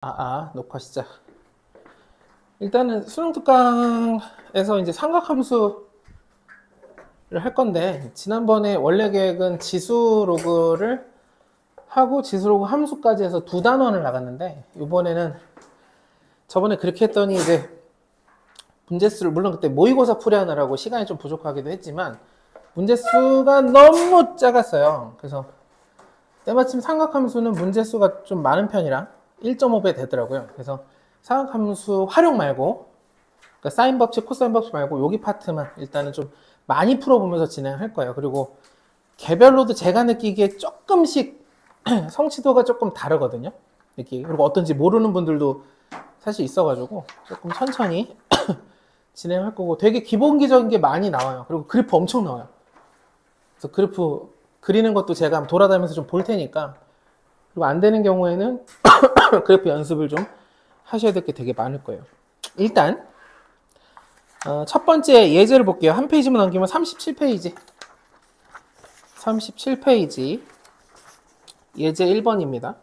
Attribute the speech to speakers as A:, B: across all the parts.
A: 녹화 시작. 일단은 수능 특강에서 이제 삼각함수를 할 건데, 지난번에 원래 계획은 지수 로그를 하고 지수 로그 함수까지 해서 두 단원을 나갔는데, 이번에는 저번에 그렇게 했더니 이제 문제수를, 물론 그때 모의고사 풀이하느라고 시간이 좀 부족하기도 했지만, 문제수가 너무 작았어요. 그래서 때마침 삼각함수는 문제수가 좀 많은 편이라 1.5배 되더라고요. 그래서 삼각함수 활용 말고, 그러니까 사인 법칙, 코사인 법칙 말고 여기 파트만 일단은 좀 많이 풀어보면서 진행할 거예요. 그리고 개별로도 제가 느끼기에 조금씩 성취도가 조금 다르거든요. 그리고 어떤지 모르는 분들도 사실 있어가지고 조금 천천히 진행할 거고, 되게 기본기적인 게 많이 나와요. 그리고 그래프 엄청 나와요. 그래서 그래프 그리는 것도 제가 돌아다니면서 좀 볼 테니까, 그리고 안 되는 경우에는 그래프 연습을 좀 하셔야 될 게 되게 많을 거예요. 일단 첫 번째 예제를 볼게요. 한 페이지만 넘기면 37페이지. 37페이지 예제 1번입니다.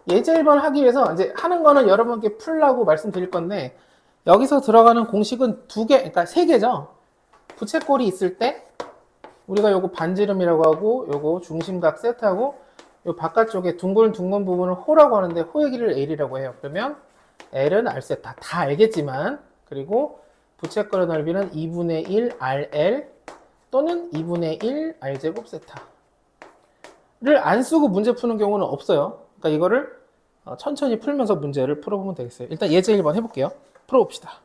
A: 예제 1번 하기 위해서 이제 하는 거는 여러분께 풀라고 말씀드릴 건데, 여기서 들어가는 공식은 두 개, 그러니까 세 개죠. 부채꼴이 있을 때 우리가 요거 반지름이라고 하고, 요거 중심각 세트하고, 요 바깥쪽에 둥글둥글 부분을 호라고 하는데, 호의 길이를 L이라고 해요. 그러면 L은 R 세타, 다 알겠지만, 그리고 부채꼴의 넓이는 2분의 1 RL 또는 2분의 1 R제곱 세타를 안 쓰고 문제 푸는 경우는 없어요. 그러니까 이거를 천천히 풀면서 문제를 풀어보면 되겠어요. 일단 예제 1번 해볼게요. 풀어봅시다.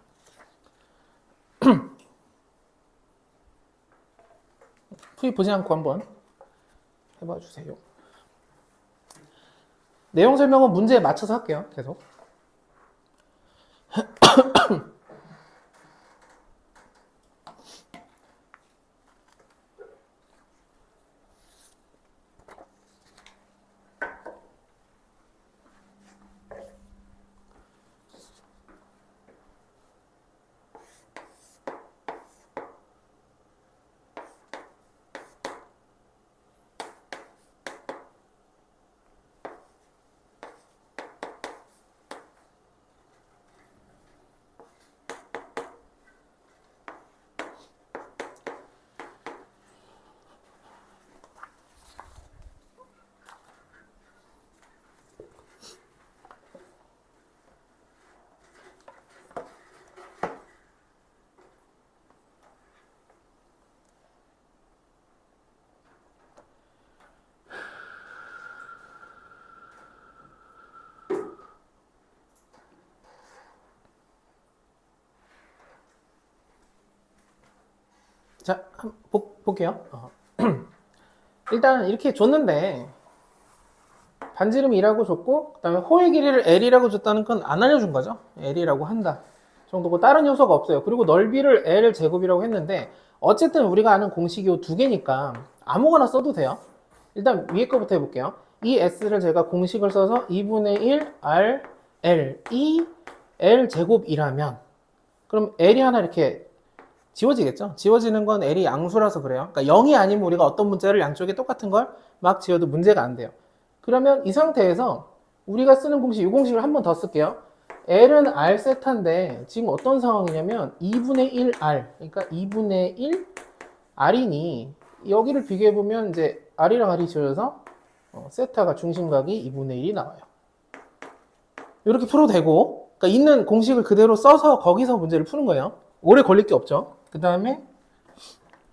A: 풀이 보지 않고 한번 해봐 주세요. 내용 설명은 문제에 맞춰서 할게요. 계속. 자, 볼게요. 일단 이렇게 줬는데, 반지름 2라고 줬고, 그 다음에 호의 길이를 L이라고 줬다는 건 안 알려준 거죠. L이라고 한다 정도고, 다른 요소가 없어요. 그리고 넓이를 L 제곱이라고 했는데, 어쨌든 우리가 아는 공식이 요 두 개니까 아무거나 써도 돼요. 일단 위에 거부터 해볼게요. 이 S를 제가 공식을 써서 2분의 1 R L, 이 L 제곱이라면, 그럼 L이 하나 이렇게 지워지겠죠? 지워지는 건 L이 양수라서 그래요. 그러니까 0이 아니면 우리가 어떤 문자를 양쪽에 똑같은 걸 막 지어도 문제가 안 돼요. 그러면 이 상태에서 우리가 쓰는 공식, 이 공식을 한 번 더 쓸게요. L은 R 세타인데 지금 어떤 상황이냐면 2분의 1 R, 그러니까 2분의 1 R이니, 여기를 비교해보면 이제 R이랑 R이 지어져서 세타가 중심각이 2분의 1이 나와요. 이렇게 풀어도 되고, 그러니까 있는 공식을 그대로 써서 거기서 문제를 푸는 거예요. 오래 걸릴 게 없죠. 그 다음에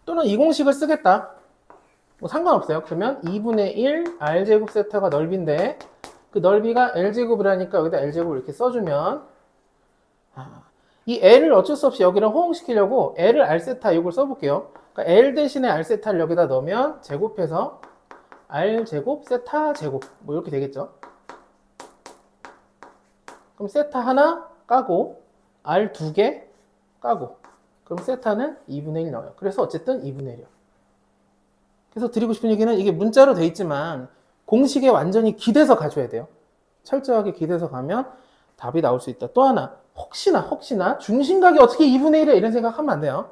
A: 또는 이 공식을 쓰겠다, 뭐 상관없어요. 그러면 2분의 1 R제곱 세타가 넓이인데, 그 넓이가 L제곱이라니까 여기다 L제곱을 이렇게 써주면, 이 L을 어쩔 수 없이 여기랑 호응시키려고 L을 R세타 이걸 써볼게요. 그러니까 L 대신에 R세타를 여기다 넣으면 제곱해서 R제곱 세타 제곱, 뭐 이렇게 되겠죠. 그럼 세타 하나 까고 R 두 개 까고, 그럼 세타는 2분의 1 나와요. 그래서 어쨌든 2분의 1이요. 그래서 드리고 싶은 얘기는, 이게 문자로 돼 있지만 공식에 완전히 기대서 가줘야 돼요. 철저하게 기대서 가면 답이 나올 수 있다. 또 하나, 혹시나 중심각이 어떻게 2분의 1에 이런 생각하면 안 돼요.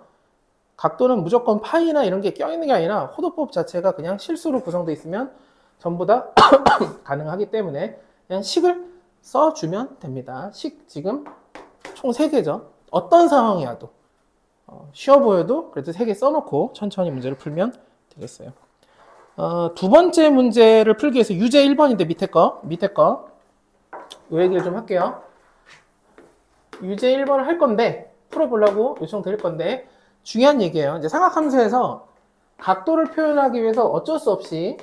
A: 각도는 무조건 파이나 이런 게 껴있는 게 아니라 호도법 자체가 그냥 실수로 구성되어 있으면 전부 다 가능하기 때문에 그냥 식을 써주면 됩니다. 식 지금 총 3개죠. 어떤 상황이어도 쉬워 보여도 그래도 3개 써놓고 천천히 문제를 풀면 되겠어요. 두 번째 문제를 풀기 위해서 유제 1번인데 밑에 거 이 얘기를 좀 할게요. 유제 1번을 할 건데 풀어보려고 요청드릴 건데 중요한 얘기예요. 이제 삼각함수에서 각도를 표현하기 위해서 어쩔 수 없이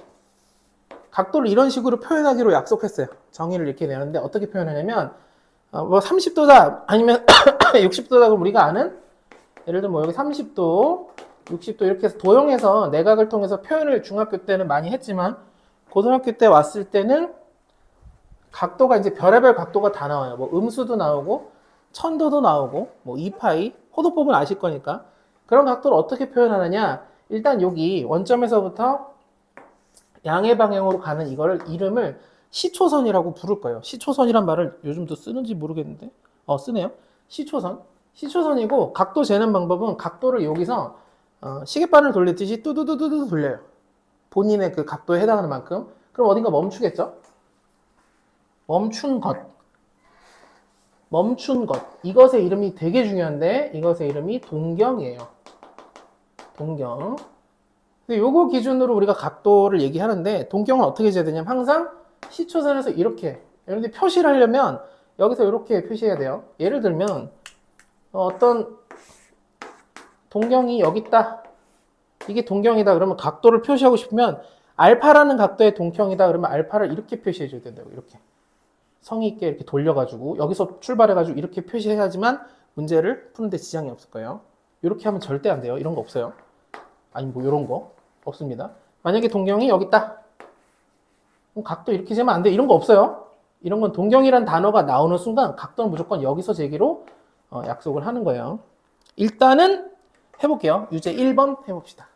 A: 각도를 이런 식으로 표현하기로 약속했어요. 정의를 이렇게 내는데 어떻게 표현하냐면 뭐 30도다 아니면 60도다 그럼 우리가 아는 예를 들면 뭐 여기 30도 60도 이렇게 해서 도형에서 내각을 통해서 표현을 중학교 때는 많이 했지만 고등학교 때 왔을 때는 각도가 이제 별의별 각도가 다 나와요. 뭐 음수도 나오고 천도도 나오고 뭐 2파이 호도법은 아실 거니까 그런 각도를 어떻게 표현하느냐 일단 여기 원점에서부터 양의 방향으로 가는 이거를 이름을 시초선이라고 부를 거예요. 시초선이란 말을 요즘도 쓰는지 모르겠는데 쓰네요. 시초선이고 각도 재는 방법은 각도를 여기서 시계바늘 돌리듯이 뚜두두두두 돌려요. 본인의 그 각도에 해당하는 만큼. 그럼 어딘가 멈추겠죠? 멈춘 것. 이것의 이름이 되게 중요한데 이것의 이름이 동경이에요. 동경. 근데 요거 기준으로 우리가 각도를 얘기하는데 동경은 어떻게 재야 되냐면 항상 시초선에서 이렇게 여러분들 표시를 하려면 여기서 이렇게 표시해야 돼요. 예를 들면 어떤 동경이 여기 있다. 이게 동경이다. 그러면 각도를 표시하고 싶으면 알파라는 각도의 동경이다. 그러면 알파를 이렇게 표시해 줘야 된다고. 이렇게. 성의 있게 이렇게 돌려가지고 여기서 출발해가지고 이렇게 표시해야지만 문제를 푸는데 지장이 없을 거예요. 이렇게 하면 절대 안 돼요. 이런 거 없어요. 아니 뭐 이런 거 없습니다. 만약에 동경이 여기 있다. 그럼 각도 이렇게 재면 안 돼. 이런 거 없어요. 이런 건 동경이란 단어가 나오는 순간 각도는 무조건 여기서 재기로 약속을 하는 거예요. 일단은 해볼게요. 유제 1번 해봅시다.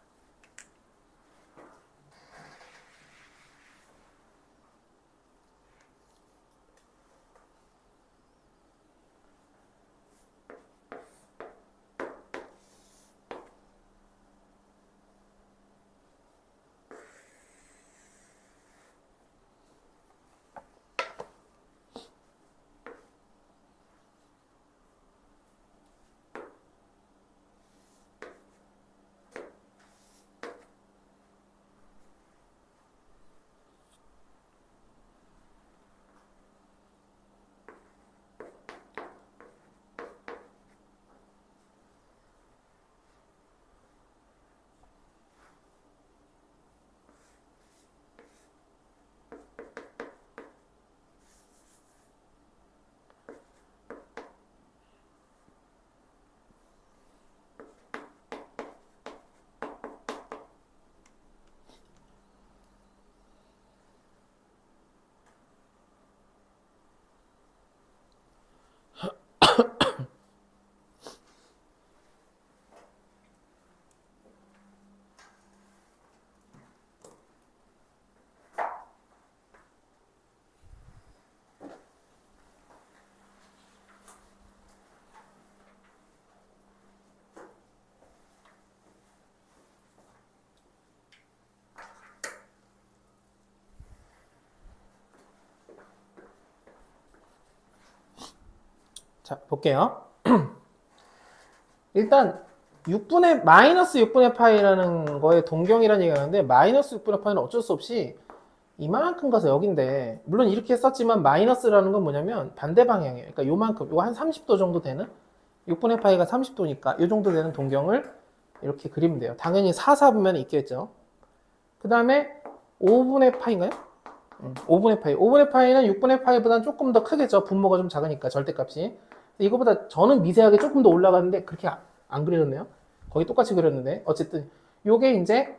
A: 자, 볼게요. 일단 마이너스 6분의 파이라는 거에 동경이라는 얘기가 하는데 마이너스 6분의 파이는 어쩔 수 없이 이만큼 가서 여긴데 물론 이렇게 썼지만 마이너스라는 건 뭐냐면 반대 방향이에요. 그러니까 요만큼, 요거 한 30도 정도 되는 6분의 파이가 30도니까 요 정도 되는 동경을 이렇게 그리면 돼요. 당연히 4보면 있겠죠. 그 다음에 5분의 파이인가요? 5분의 파이. 5분의 파이는 6분의 파이보다는 조금 더 크겠죠. 분모가 좀 작으니까 절대값이. 이거보다 저는 미세하게 조금 더 올라가는데 그렇게 안 그려졌네요. 거의 똑같이 그렸는데 어쨌든 요게 이제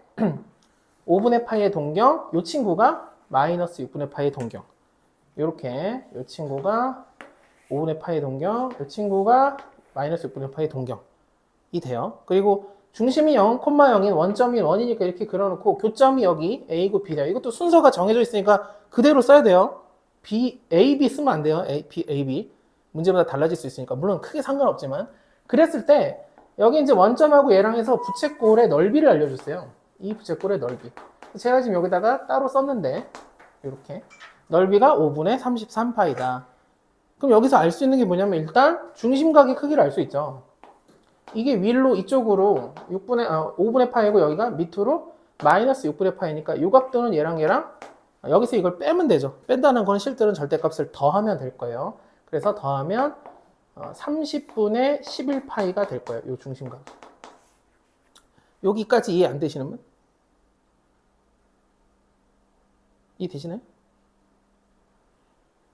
A: 5분의 파이의 동경, 요 친구가 마이너스 6분의 파이의 동경. 요렇게 요 친구가 5분의 파이의 동경, 요 친구가 마이너스 6분의 파이의 동경이 돼요. 그리고 중심이 0,0인 원점이 1이니까 이렇게 그려놓고 교점이 여기 A고 B다. 이것도 순서가 정해져 있으니까 그대로 써야 돼요. A, B 쓰면 안 돼요. A, B. 문제마다 달라질 수 있으니까. 물론 크게 상관없지만. 그랬을 때 여기 이제 원점하고 얘랑 해서 부채꼴의 넓이를 알려줬어요. 이 부채꼴의 넓이. 제가 지금 여기다가 따로 썼는데 이렇게 넓이가 5분의 33파이다. 그럼 여기서 알 수 있는 게 뭐냐면 일단 중심각의 크기를 알 수 있죠. 이게 위로 이쪽으로 5분의 파이고 여기가 밑으로 마이너스 6분의 파이니까 이 각도는 얘랑 여기서 이걸 빼면 되죠. 뺀다는 건 실제로는 절대값을 더하면 될 거예요. 그래서 더하면 30분의 11파이가 될 거예요. 이 중심각. 여기까지 이해 안 되시는 분? 이해 되시나요?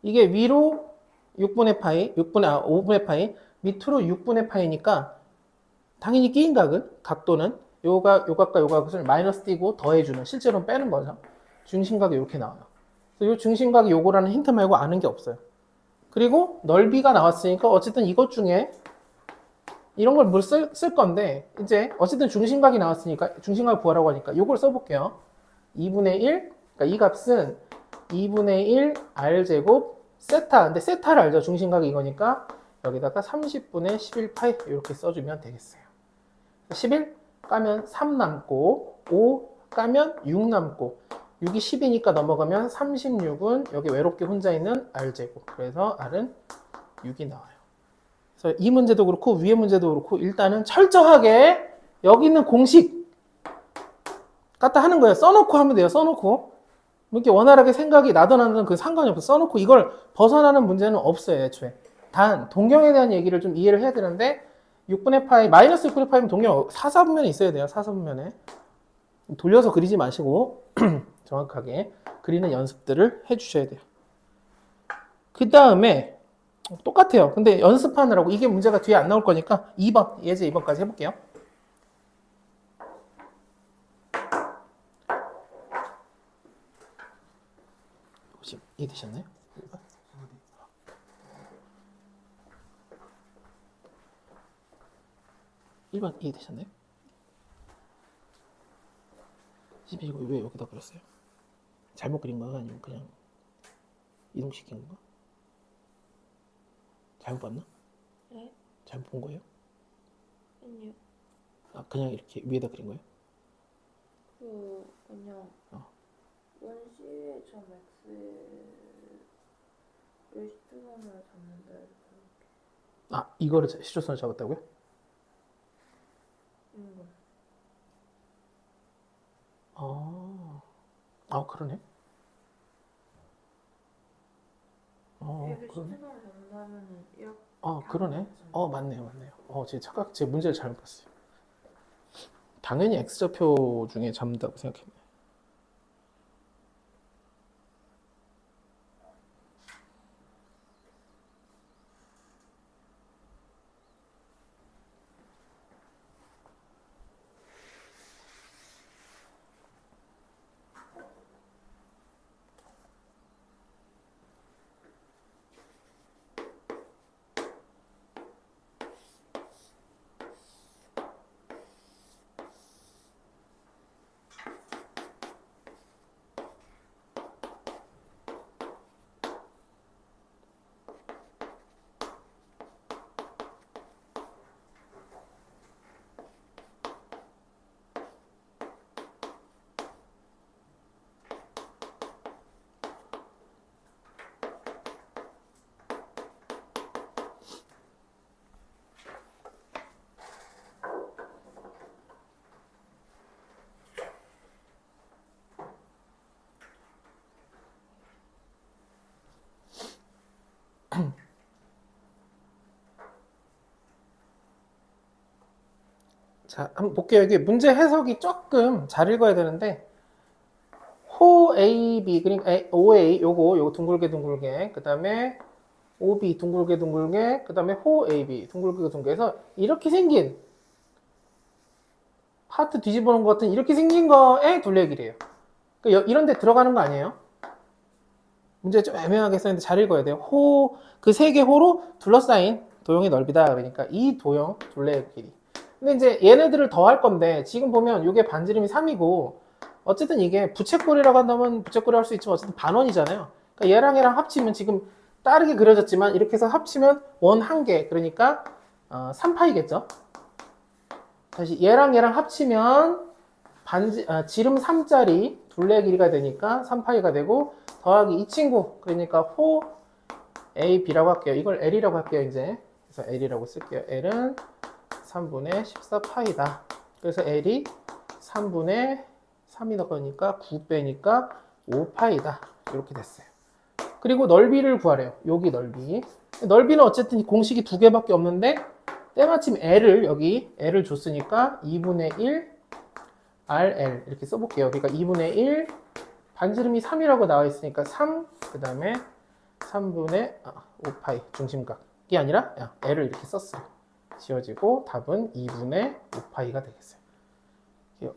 A: 이게 위로 5분의 파이, 밑으로 6분의 파이니까 당연히 끼인 각도는 요 각과 요 각을 마이너스 띄고 더해주는, 실제로는 빼는 거죠. 중심각이 이렇게 나와요. 그래서 요 중심각이 요거라는 힌트 말고 아는 게 없어요. 그리고 넓이가 나왔으니까 어쨌든 이것 중에 이런 걸 뭘 쓸 건데, 이제 어쨌든 중심각이 나왔으니까 중심각을 구하라고 하니까 요걸 써볼게요. 2분의 1, 그러니까 이 값은 2분의 1 r제곱 세타, 근데 세타를 알죠? 중심각이 이거니까 여기다가 30분의 11파이 이렇게 써주면 되겠어요. 11 까면 3 남고 5 까면 6 남고 6이 10이니까 넘어가면 36은 여기 외롭게 혼자 있는 r제곱. 그래서 r은 6이 나와요. 그래서 이 문제도 그렇고 위에 문제도 그렇고 일단은 철저하게 여기 있는 공식 갖다 하는 거예요. 써놓고 하면 돼요. 써놓고. 이렇게 원활하게 생각이 나든 안 나든 그 상관이 없어. 써놓고 이걸 벗어나는 문제는 없어요. 애초에. 단 동경에 대한 얘기를 좀 이해를 해야 되는데, 6분의 파이, 마이너스 6분의 파이면 동경 사사분면에 있어야 돼요. 사사분면에. 돌려서 그리지 마시고 정확하게 그리는 연습들을 해주셔야 돼요. 그 다음에 똑같아요. 근데 연습하느라고 이게 문제가 뒤에 안 나올 거니까 2번, 예제 2번까지 해볼게요. 혹시 이해되셨나요? 1번 이해되셨나요? 이거 왜 여기다 그렸어요? 잘못 그린 거야? 아니면 그냥 이동시킨 건가? 잘못 봤나?
B: 네?
A: 잘못 본 거예요?
B: 아니요.
A: 아, 그냥 이렇게 위에다 그린 거예요?
B: 그냥 원시의 점 x를 시점으로 잡는다 이렇게.
A: 아, 이거를 시초선을 잡았다고요? 그러네.
B: 이렇게
A: 그러네.
B: 시점으로 잡는다면은 이렇게.
A: 그러네. 맞네요. 제 문제를 잘못 봤어요. 당연히 x좌표 중에 잡는다고 생각했네. 자, 한번 볼게요. 이게 문제 해석이 조금 잘 읽어야 되는데, 호 AB, 그러니까 OA, 요거 둥글게, 그 다음에 OB 둥글게, 그 다음에 호 AB 둥글게 해서 이렇게 생긴 하트 뒤집어 놓은 것 같은 이렇게 생긴 거에 둘레길이에요. 그러니까 이런 데 들어가는 거 아니에요? 문제 좀 애매하게 써있는데 잘 읽어야 돼요. 그 세 개 호로 둘러싸인 도형의 넓이다. 그러니까 이 도형 둘레의 길이. 근데 이제 얘네들을 더할 건데 지금 보면 이게 반지름이 3이고 어쨌든 이게 부채꼴이라고 한다면 부채꼴이 할 수 있지만 어쨌든 반원이잖아요. 그러니까 얘랑 합치면 지금 다르게 그려졌지만 이렇게 해서 합치면 원 한 개, 그러니까 3파이겠죠. 다시 얘랑 합치면 지름 3짜리 둘레 길이가 되니까 3파이가 되고, 더하기 이 친구. 그러니까 호 A, B라고 할게요. 이걸 L이라고 할게요, 이제. 그래서 L이라고 쓸게요. L은 3분의 14파이다. 그래서 L이 3분의 3이 넣으니까 9 빼니까 5파이다. 이렇게 됐어요. 그리고 넓이를 구하래요. 여기 넓이. 넓이는 어쨌든 공식이 두 개밖에 없는데 때마침 L을 여기 L을 줬으니까 2분의 1 RL 이렇게 써볼게요. 그러니까 2분의 1 반지름이 3이라고 나와 있으니까 3 그 다음에 3분의 5파이 중심각이 아니라 L을 이렇게 썼어요. 지워지고 답은 2분의 5파이가 되겠어요.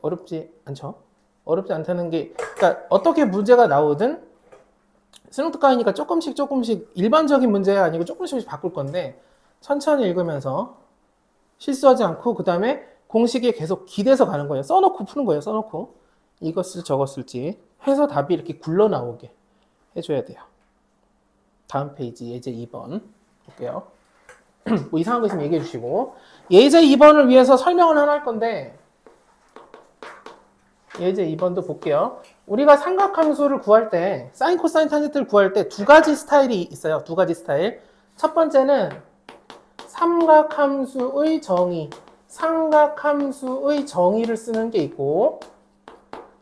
A: 어렵지 않죠? 어렵지 않다는 게 그러니까 어떻게 문제가 나오든 스노트카이니까 조금씩 일반적인 문제가 아니고 조금씩 바꿀 건데 천천히 읽으면서 실수하지 않고 그 다음에 공식에 계속 기대서 가는 거예요. 써놓고 푸는 거예요. 써놓고 이것을 적었을지 해서 답이 이렇게 굴러 나오게 해줘야 돼요. 다음 페이지 예제 2번 볼게요. 뭐 이상한 거 있으면 얘기해 주시고 예제 2번을 위해서 설명을 하나 할 건데 예제 2번도 볼게요. 우리가 삼각함수를 구할 때 사인, 코사인, 탄젠트를 구할 때 두 가지 스타일이 있어요. 두 가지 스타일. 첫 번째는 삼각함수의 정의를 쓰는 게 있고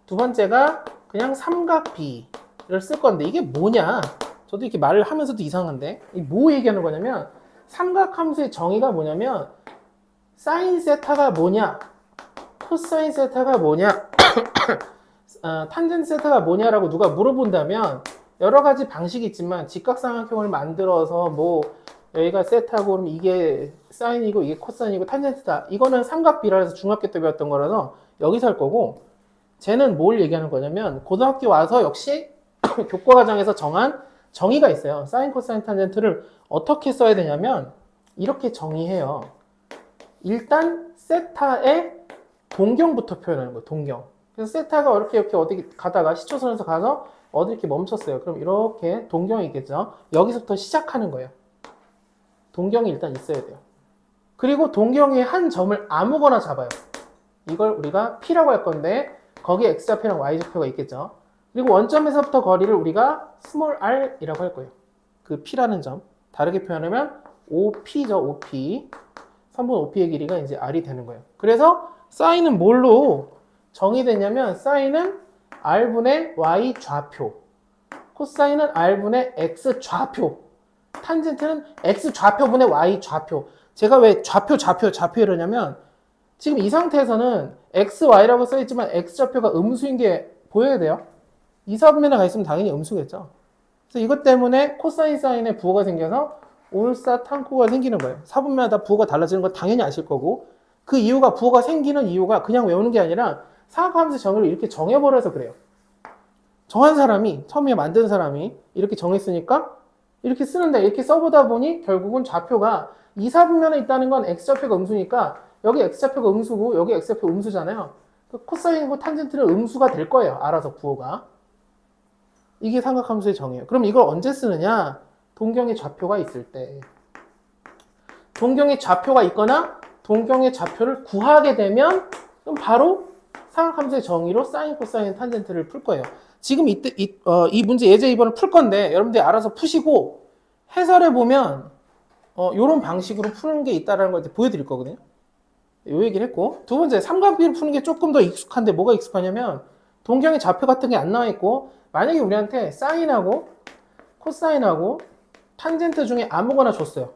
A: 두 번째가 그냥 삼각비를 쓸 건데 이게 뭐냐? 저도 이렇게 말을 하면서도 이상한데 뭐 얘기하는 거냐면 삼각함수의 정의가 뭐냐면 사인 세타가 뭐냐 코사인 세타가 뭐냐 탄젠트 세타가 뭐냐라고 누가 물어본다면 여러 가지 방식이 있지만 직각삼각형을 만들어서 뭐 여기가 세타고 그럼 이게 사인이고 이게 코사인이고 탄젠트다. 이거는 삼각비라 해서 중학교 때 배웠던 거라서 여기서 할 거고 쟤는 뭘 얘기하는 거냐면 고등학교 와서 역시 교과 과정에서 정한 정의가 있어요. 사인, 코사인, 탄젠트를 어떻게 써야 되냐면 이렇게 정의해요. 일단 세타의 동경부터 표현하는 거예요. 동경. 그래서 세타가 이렇게 어디 가다가 시초선에서 가서 어디 이렇게 멈췄어요. 그럼 이렇게 동경이 있겠죠. 여기서부터 시작하는 거예요. 동경이 일단 있어야 돼요. 그리고 동경의 한 점을 아무거나 잡아요. 이걸 우리가 P라고 할 건데 거기에 X좌표랑 Y좌표가 있겠죠. 그리고 원점에서부터 거리를 우리가 스몰 r이라고 할 거예요. 그 P라는 점. 다르게 표현하면 OP죠. OP. 3분 OP의 길이가 이제 R이 되는 거예요. 그래서 사인은 뭘로 정의됐냐면 사인은 R분의 Y 좌표. 코사인은 R분의 X 좌표. 탄젠트는 X 좌표분의 Y 좌표. 제가 왜 좌표 이러냐면 지금 이 상태에서는 X, Y라고 써있지만 X 좌표가 음수인 게 보여야 돼요. 이 사분면에 가 있으면 당연히 음수겠죠. 그래서 이것 때문에 코사인 사인에 부호가 생겨서 올사탕코가 생기는 거예요. 사분면마다 부호가 달라지는 거 당연히 아실 거고 그 이유가 부호가 생기는 이유가 그냥 외우는 게 아니라 삼각함수 정의를 이렇게 정해버려서 그래요. 정한 사람이 처음에 만든 사람이 이렇게 정했으니까 이렇게 쓰는데 이렇게 써보다 보니 결국은 좌표가 이 사분면에 있다는 건 X좌표가 음수니까 여기 X좌표가 음수고 여기 X좌표 음수잖아요. 코사인이고 탄젠트는 음수가 될 거예요. 알아서 부호가. 이게 삼각함수의 정의예요. 그럼 이걸 언제 쓰느냐? 동경의 좌표가 있을 때. 동경의 좌표가 있거나 동경의 좌표를 구하게 되면 그럼 바로 삼각함수의 정의로 사인, 코사인, 탄젠트를 풀 거예요. 지금 이 문제 예제 2번을 풀 건데 여러분들이 알아서 푸시고 해설해 보면 이런 방식으로 푸는 게 있다는 걸 보여드릴 거거든요. 이 얘기를 했고 두 번째 삼각비를 푸는 게 조금 더 익숙한데 뭐가 익숙하냐면 동경의 좌표 같은 게 안 나와 있고 만약에 우리한테 사인하고 코사인하고 탄젠트 중에 아무거나 줬어요.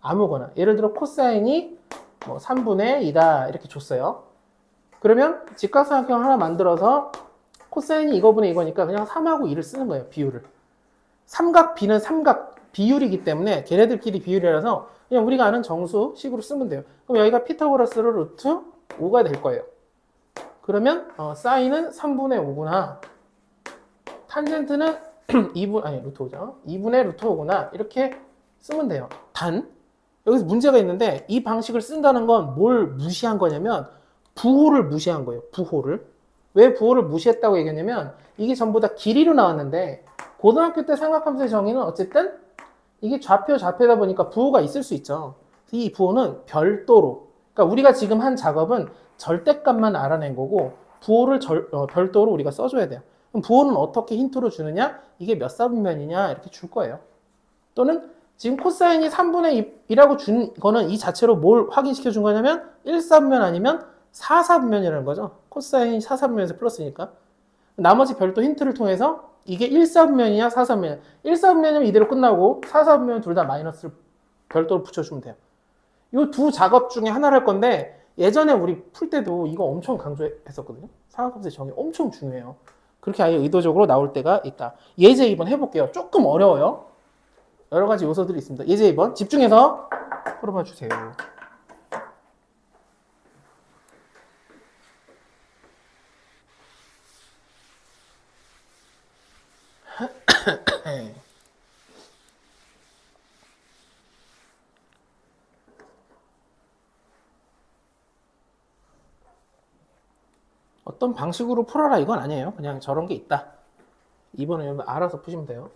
A: 아무거나. 예를 들어 코사인이 뭐 3분의 2다 이렇게 줬어요. 그러면 직각삼각형 하나 만들어서 코사인이 이거분의 이거니까 그냥 3하고 2를 쓰는 거예요. 비율을. 삼각비는 삼각 비율이기 때문에 걔네들끼리 비율이라서 그냥 우리가 아는 정수식으로 쓰면 돼요. 그럼 여기가 피타고라스로 루트 5가 될 거예요. 그러면 사인은 3분의 5구나. 탄젠트는 2분의 루트 5구나. 이렇게 쓰면 돼요. 단 여기서 문제가 있는데 이 방식을 쓴다는 건 뭘 무시한 거냐면 부호를 무시한 거예요. 부호를. 왜 부호를 무시했다고 얘기했냐면 이게 전부 다 길이로 나왔는데 고등학교 때 삼각함수의 정의는 어쨌든 이게 좌표다 보니까 부호가 있을 수 있죠. 이 부호는 별도로 그러니까 우리가 지금 한 작업은 절대값만 알아낸 거고 부호를 별도로 우리가 써줘야 돼요. 그럼 부호는 어떻게 힌트로 주느냐? 이게 몇 사분면이냐? 이렇게 줄 거예요. 또는 지금 코사인이 3분의 2라고 준 거는 이 자체로 뭘 확인시켜 준 거냐면 1사분면 아니면 4사분면이라는 거죠. 코사인이 4사분면에서 플러스니까. 나머지 별도 힌트를 통해서 이게 1사분면이냐 4사분면이냐. 1사분면이면 이대로 끝나고 4사분면은 둘 다 마이너스를 별도로 붙여주면 돼요. 이 두 작업 중에 하나를 할 건데 예전에 우리 풀 때도 이거 엄청 강조했었거든요. 상한값의 정의 엄청 중요해요. 그렇게 아예 의도적으로 나올 때가 있다. 예제 2번 해볼게요. 조금 어려워요. 여러 가지 요소들이 있습니다. 예제 2번 집중해서 풀어봐 주세요. 어떤 방식으로 풀어라 이건 아니에요. 그냥 저런 게 있다. 2번은 여러분 알아서 푸시면 돼요.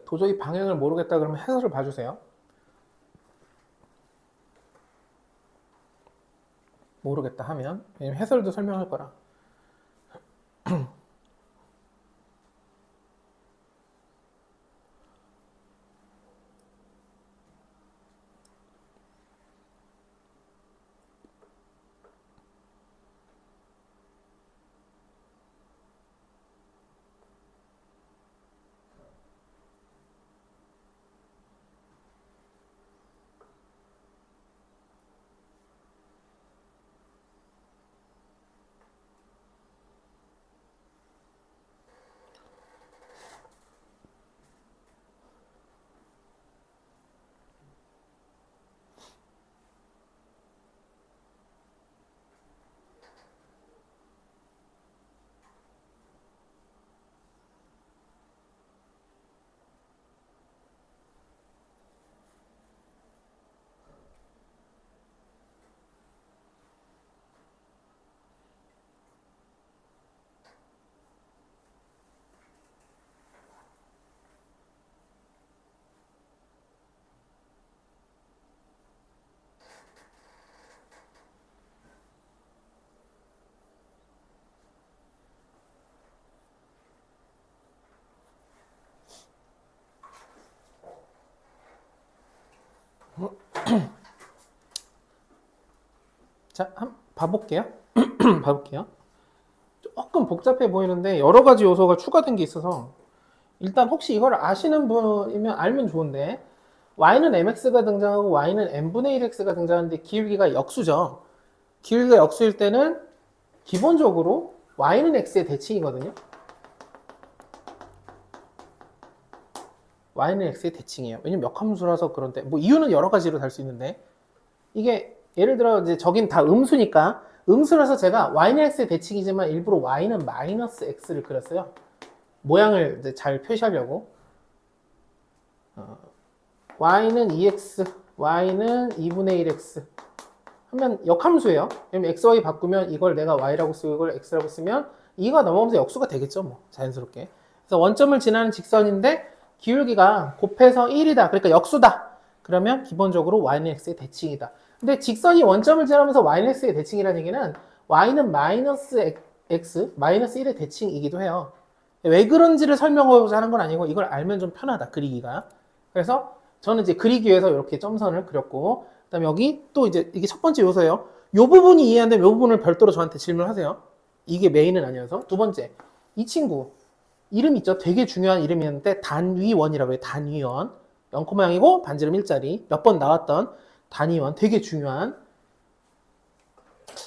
A: 도저히 방향을 모르겠다 그러면 해설을 봐주세요. 모르겠다 하면 왜냐면 해설도 설명할 거라. 자, 한번 봐볼게요. 봐볼게요. 조금 복잡해 보이는데 여러 가지 요소가 추가된 게 있어서 일단 혹시 이걸 아시는 분이면 알면 좋은데 y는 mx가 등장하고 y는 n분의 1x가 등장하는데 기울기가 역수죠. 기울기가 역수일 때는 기본적으로 y는 x의 대칭이거든요. y는 x의 대칭이에요. 왜냐면 역함수라서 그런데 뭐 이유는 여러 가지로 달 수 있는데 이게 예를 들어 이제 저긴 다 음수니까 음수라서 제가 y는 x의 대칭이지만 일부러 y는 마이너스 x를 그렸어요. 모양을 이제 잘 표시하려고. y는 2x, y는 2분의 1x 하면 역함수예요. 왜냐면 x, y 바꾸면 이걸 내가 y라고 쓰고 이걸 x라고 쓰면 2가 넘어가면서 역수가 되겠죠. 뭐 자연스럽게. 그래서 원점을 지나는 직선인데 기울기가 곱해서 1이다. 그러니까 역수다. 그러면 기본적으로 y는 x의 대칭이다. 근데 직선이 원점을 지나면서 y는 x의 대칭이라는 얘기는 y는 마이너스 x, 마이너스 1의 대칭이기도 해요. 왜 그런지를 설명하고자 하는 건 아니고 이걸 알면 좀 편하다. 그리기가. 그래서 저는 이제 그리기 위해서 이렇게 점선을 그렸고 그 다음에 여기 또 이제 이게 첫 번째 요소예요. 요 부분이 이해 안 되면 요 부분을 별도로 저한테 질문하세요. 이게 메인은 아니어서. 두 번째, 이 친구 이름 있죠? 되게 중요한 이름이었는데 단위원이라고 해요. 단위원. 0,0이고 반지름 1짜리 몇 번 나왔던 단위원. 되게 중요한,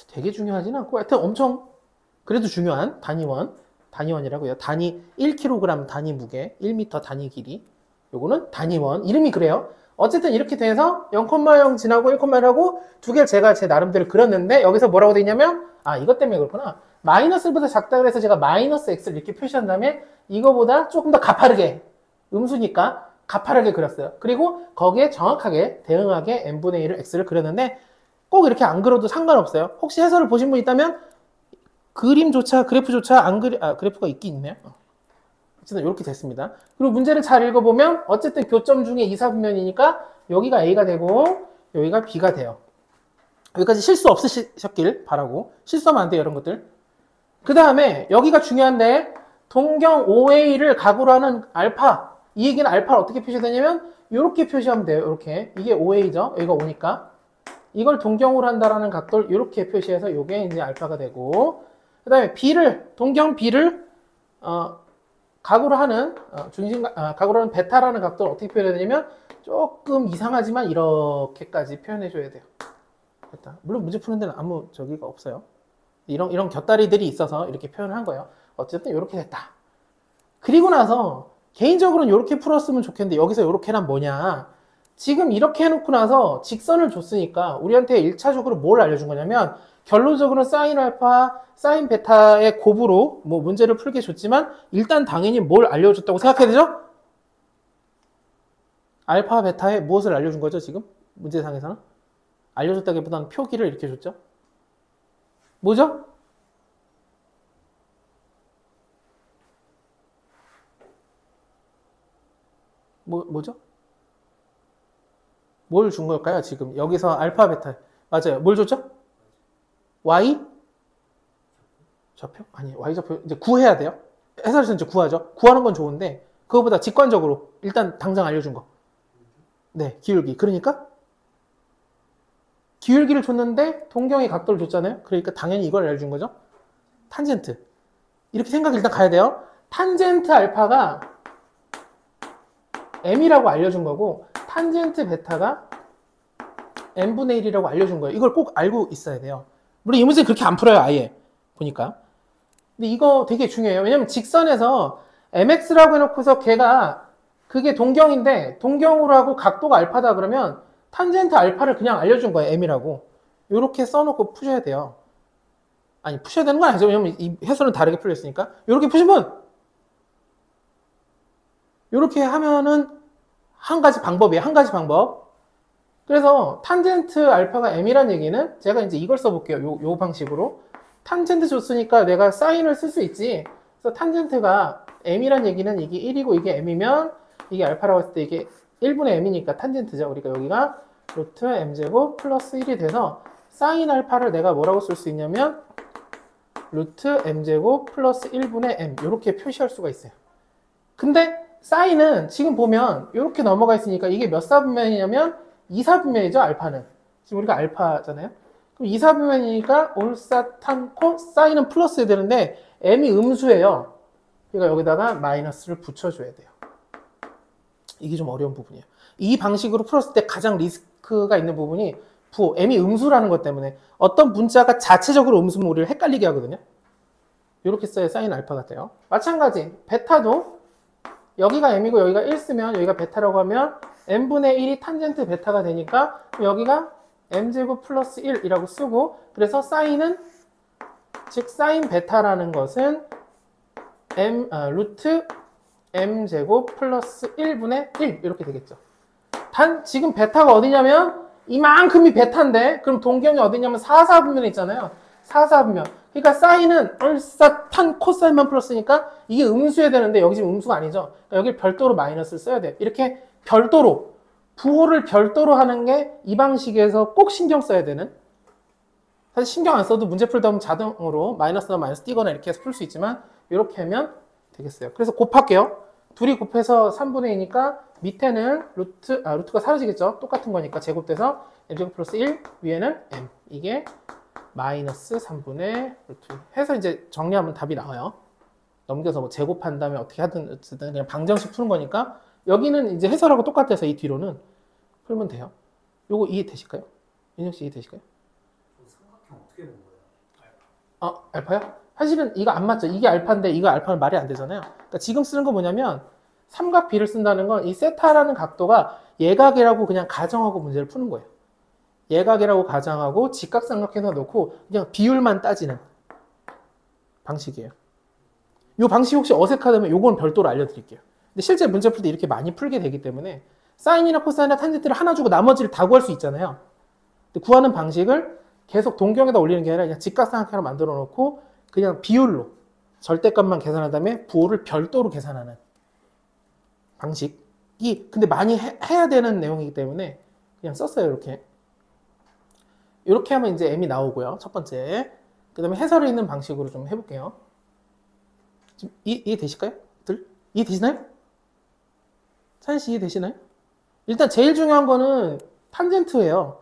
A: 되게 중요하진 않고 하여튼 엄청 그래도 중요한 단위원이라고요. 단위 1kg 단위 무게, 1m 단위 길이. 요거는 단위원. 이름이 그래요. 어쨌든 이렇게 돼서 0,0 지나고 1,1하고 두 개를 제가 제 나름대로 그렸는데 여기서 뭐라고 돼 있냐면 이것 때문에 그렇구나. 마이너스보다 작다 그래서 제가 마이너스 x를 이렇게 표시한 다음에 이거보다 조금 더 가파르게 음수니까 가파르게 그렸어요. 그리고 거기에 정확하게 대응하게 n분의 1을 x를 그렸는데 꼭 이렇게 안 그려도 상관없어요. 혹시 해설을 보신 분 있다면 그림조차 그래프조차 안 그래프가 있긴 있네요. 어쨌든 이렇게 됐습니다. 그리고 문제를 잘 읽어보면 어쨌든 교점 중에 2, 4분면이니까 여기가 A가 되고 여기가 B가 돼요. 여기까지 실수 없으셨길 바라고. 실수하면 안 돼요, 이런 것들. 그 다음에 여기가 중요한데 동경 OA를 각으로 하는 알파. 이 얘기는 알파를 어떻게 표시되냐면 이렇게 표시하면 돼요. 이렇게. 이게 OA죠. 여기가 O니까. 이걸 동경으로 한다라는 각도를 이렇게 표시해서 이게 이제 알파가 되고 그 다음에 B를, 동경 B를 각으로 하는 각으로 하는 베타라는 각도를 어떻게 표현해야 되냐면 조금 이상하지만 이렇게까지 표현해 줘야 돼요. 베타. 물론 문제 푸는 데는 아무 저기가 없어요. 이런 곁다리들이 있어서 이렇게 표현을 한 거예요. 어쨌든 이렇게 됐다. 그리고 나서 개인적으로는 이렇게 풀었으면 좋겠는데 여기서 이렇게란 뭐냐. 지금 이렇게 해놓고 나서 직선을 줬으니까 우리한테 1차적으로 뭘 알려준 거냐면 결론적으로 사인 알파, 사인 베타의 곱으로 뭐 문제를 풀게 줬지만 일단 당연히 뭘 알려줬다고 생각해야 되죠? 알파, 베타에 무엇을 알려준 거죠, 지금? 문제상에서는? 알려줬다기보다는 표기를 이렇게 줬죠? 뭐죠? 뭐죠? 뭘 준 걸까요, 지금? 여기서 알파, 베타. 맞아요. 뭘 줬죠? Y? 좌표? 아니, Y좌표. 이제 구해야 돼요. 해설에서 이제 구하죠. 구하는 건 좋은데, 그거보다 직관적으로 일단 당장 알려준 거. 네, 기울기. 그러니까, 기울기를 줬는데, 동경의 각도를 줬잖아요. 그러니까 당연히 이걸 알려준 거죠. 탄젠트. 이렇게 생각 일단 가야 돼요. 탄젠트 알파가 M이라고 알려준 거고, 탄젠트 베타가 n분의 1이라고 알려준 거예요. 이걸 꼭 알고 있어야 돼요. 물론 이 문제는 그렇게 안 풀어요, 아예. 보니까. 근데 이거 되게 중요해요. 왜냐면 직선에서 mx라고 해놓고서 걔가 그게 동경인데 동경으로 하고 각도가 알파다 그러면 탄젠트 알파를 그냥 알려준 거예요, m이라고. 이렇게 써놓고 푸셔야 돼요. 아니, 푸셔야 되는 건 아니죠. 왜냐면 이 해설은 다르게 풀렸으니까. 이렇게 푸시면 이렇게 하면은 한 가지 방법이에요. 한 가지 방법. 그래서 탄젠트 알파가 m이란 얘기는 제가 이제 이걸 써볼게요. 요 방식으로. 탄젠트 줬으니까 내가 사인을 쓸 수 있지. 그래서 탄젠트가 m이란 얘기는 이게 1이고 이게 m이면 이게 알파라고 했을 때 이게 1분의 m이니까 탄젠트죠. 그러니까 여기가 루트 m제곱 플러스 1이 돼서 사인 알파를 내가 뭐라고 쓸 수 있냐면 루트 m제곱 플러스 1분의 m 이렇게 표시할 수가 있어요. 근데 사인은 지금 보면 이렇게 넘어가 있으니까 이게 몇 사분면이냐면 이사분면이죠, 알파는. 지금 우리가 알파잖아요. 그럼 이사분면이니까 올사탄 사인은 플러스해야 되는데 m이 음수예요. 그러니까 여기다가 마이너스를 붙여줘야 돼요. 이게 좀 어려운 부분이에요. 이 방식으로 풀었을 때 가장 리스크가 있는 부분이 부호, m이 음수라는 것 때문에 어떤 문자가 자체적으로 음수면 우리를 헷갈리게 하거든요. 이렇게 써야 사인 알파가 돼요. 마찬가지 베타도 여기가 m이고 여기가 1 쓰면 여기가 베타라고 하면 n분의 1이 탄젠트 베타가 되니까 여기가 m제곱 플러스 1이라고 쓰고 그래서 사인은 즉 사인 베타라는 것은 루트 m제곱 플러스 1분의 1 이렇게 되겠죠. 단 지금 베타가 어디냐면 이만큼이 베타인데 그럼 동경이 어디냐면 4,4분면에 있잖아요. 4,4분면. 그러니까 사인은 얼싸탄 코사인만 플러스니까 이게 음수여야 되는데 여기 지금 음수가 아니죠. 그러니까 여기 별도로 마이너스를 써야 돼요. 이렇게 별도로 부호를 별도로 하는 게 이 방식에서 꼭 신경 써야 되는, 사실 신경 안 써도 문제 풀다 보면 자동으로 마이너스나 마이너스 띄거나 이렇게 해서 풀 수 있지만 이렇게 하면 되겠어요. 그래서 곱할게요. 둘이 곱해서 3분의 2니까 밑에는 루트가 사라지겠죠. 똑같은 거니까 제곱돼서 m제곱 플러스 1 위에는 m, 이게 마이너스 3분의 루트 해서 이제 정리하면 답이 나와요. 넘겨서 뭐 제곱한 다음에 어떻게 하든 어쨌든 그냥 방정식 푸는 거니까 여기는 이제 해설하고 똑같아서 이 뒤로는 풀면 돼요. 요거 이해되실까요? 윤혁 씨 이해되실까요?
C: 삼각형 어떻게 된 거예요?
A: 알파요? 사실은 이거 안 맞죠. 이게 알파인데 이거 알파는 말이 안 되잖아요. 그러니까 지금 쓰는 거 뭐냐면 삼각 B를 쓴다는 건 이 세타라는 각도가 예각이라고 그냥 가정하고 문제를 푸는 거예요. 예각이라고 가정하고 직각삼각형에서 놓고 그냥 비율만 따지는 방식이에요. 이 방식 혹시 어색하다면 요건 별도로 알려드릴게요. 근데 실제 문제 풀 때 이렇게 많이 풀게 되기 때문에 사인이나 코사인이나 탄젠트를 하나 주고 나머지를 다 구할 수 있잖아요. 근데 구하는 방식을 계속 동경에다 올리는 게 아니라 그냥 직각삼각형으로 만들어 놓고 그냥 비율로 절대값만 계산한 다음에 부호를 별도로 계산하는 방식이 근데 많이 해야 되는 내용이기 때문에 그냥 썼어요. 이렇게 하면 이제 m이 나오고요. 첫 번째. 그 다음에 해설이 있는 방식으로 좀 해볼게요. 지금 이해되실까요? 이해되시나요? 사인씨 이해되시나요? 일단 제일 중요한 거는 탄젠트예요.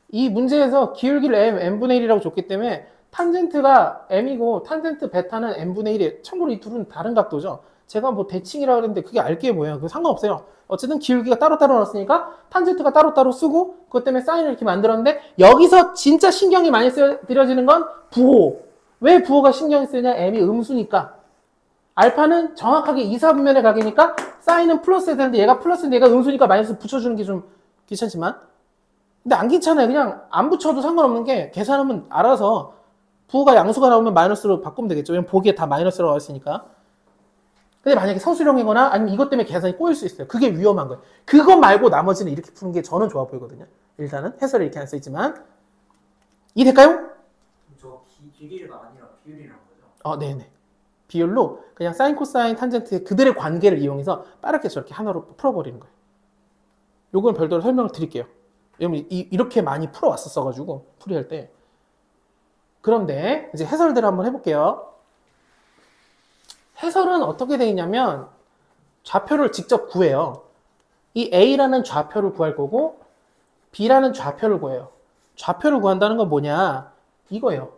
A: 이 문제에서 기울기를 m분의 1이라고 줬기 때문에 탄젠트가 m이고 탄젠트 베타는 n분의 1이에요. 참고로 이 둘은 다른 각도죠. 제가 뭐 대칭이라고 그랬는데 그게 알게 뭐예요. 그거 상관없어요. 어쨌든 기울기가 따로따로 나왔으니까 탄젠트가 따로따로 쓰고 그것 때문에 사인을 이렇게 만들었는데 여기서 진짜 신경이 많이 쓰여지는 건 부호. 왜 부호가 신경이 쓰이냐? m이 음수니까. 알파는 정확하게 이사분면의 각이니까 사인은 플러스 해야 되는데 얘가 플러스인데 얘가 음수니까 마이너스 붙여주는 게 좀 귀찮지만 근데 안 귀찮아요. 그냥 안 붙여도 상관없는 게 계산하면 알아서 부호가 양수가 나오면 마이너스로 바꾸면 되겠죠. 왜냐면 보기에 다 마이너스로 나와 있으니까. 근데 만약에 서술형이거나 아니면 이것 때문에 계산이 꼬일 수 있어요. 그게 위험한 거예요. 그거 말고 나머지는 이렇게 푸는 게 저는 좋아 보이거든요. 일단은 해설이 이렇게 안 써있지만 이해될까요?
C: 저 길이가 아니라 비율이라는 거죠?
A: 네네. 비율로 그냥 사인, 코사인, 탄젠트의 그들의 관계를 이용해서 빠르게 저렇게 하나로 풀어버리는 거예요. 요건 별도로 설명을 드릴게요. 왜냐면 이렇게 많이 풀어왔었어가지고 풀이할 때. 그런데 이제 해설대로 한번 해볼게요. 해설은 어떻게 되어 있냐면 좌표를 직접 구해요. 이 A라는 좌표를 구할 거고 B라는 좌표를 구해요. 좌표를 구한다는 건 뭐냐? 이거예요.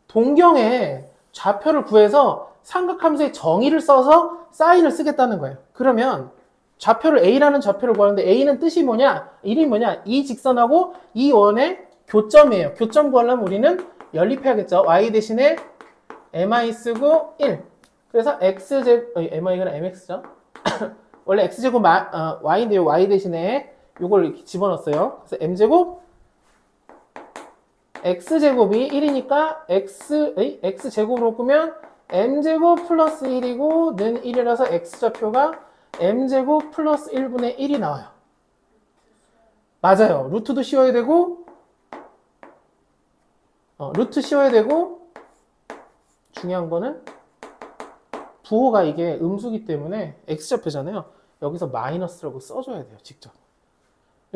A: 동경에 좌표를 구해서 삼각함수의 정의를 써서 사인을 쓰겠다는 거예요. 그러면 좌표를 A라는 좌표를 구하는데 A는 뜻이 뭐냐? 이름이 뭐냐? 이 직선하고 이 원의 교점이에요. 교점 구하려면 우리는 연립해야겠죠. Y 대신에 mi 쓰고 1. 그래서 x제곱, mi가 mx죠. 원래 x제곱 y인데요. y 대신에 요걸 이렇게 집어넣었어요. 그래서 m제곱 x제곱이 1이니까 x제곱으로 꾸면 m제곱 플러스 1이고 는 1이라서 x좌표가 m제곱 플러스 1분의 1이 나와요. 맞아요. 루트도 씌워야 되고 루트 씌워야 되고 중요한 거는 부호가 이게 음수기 때문에 x좌표잖아요. 여기서 마이너스라고 써줘야 돼요. 직접.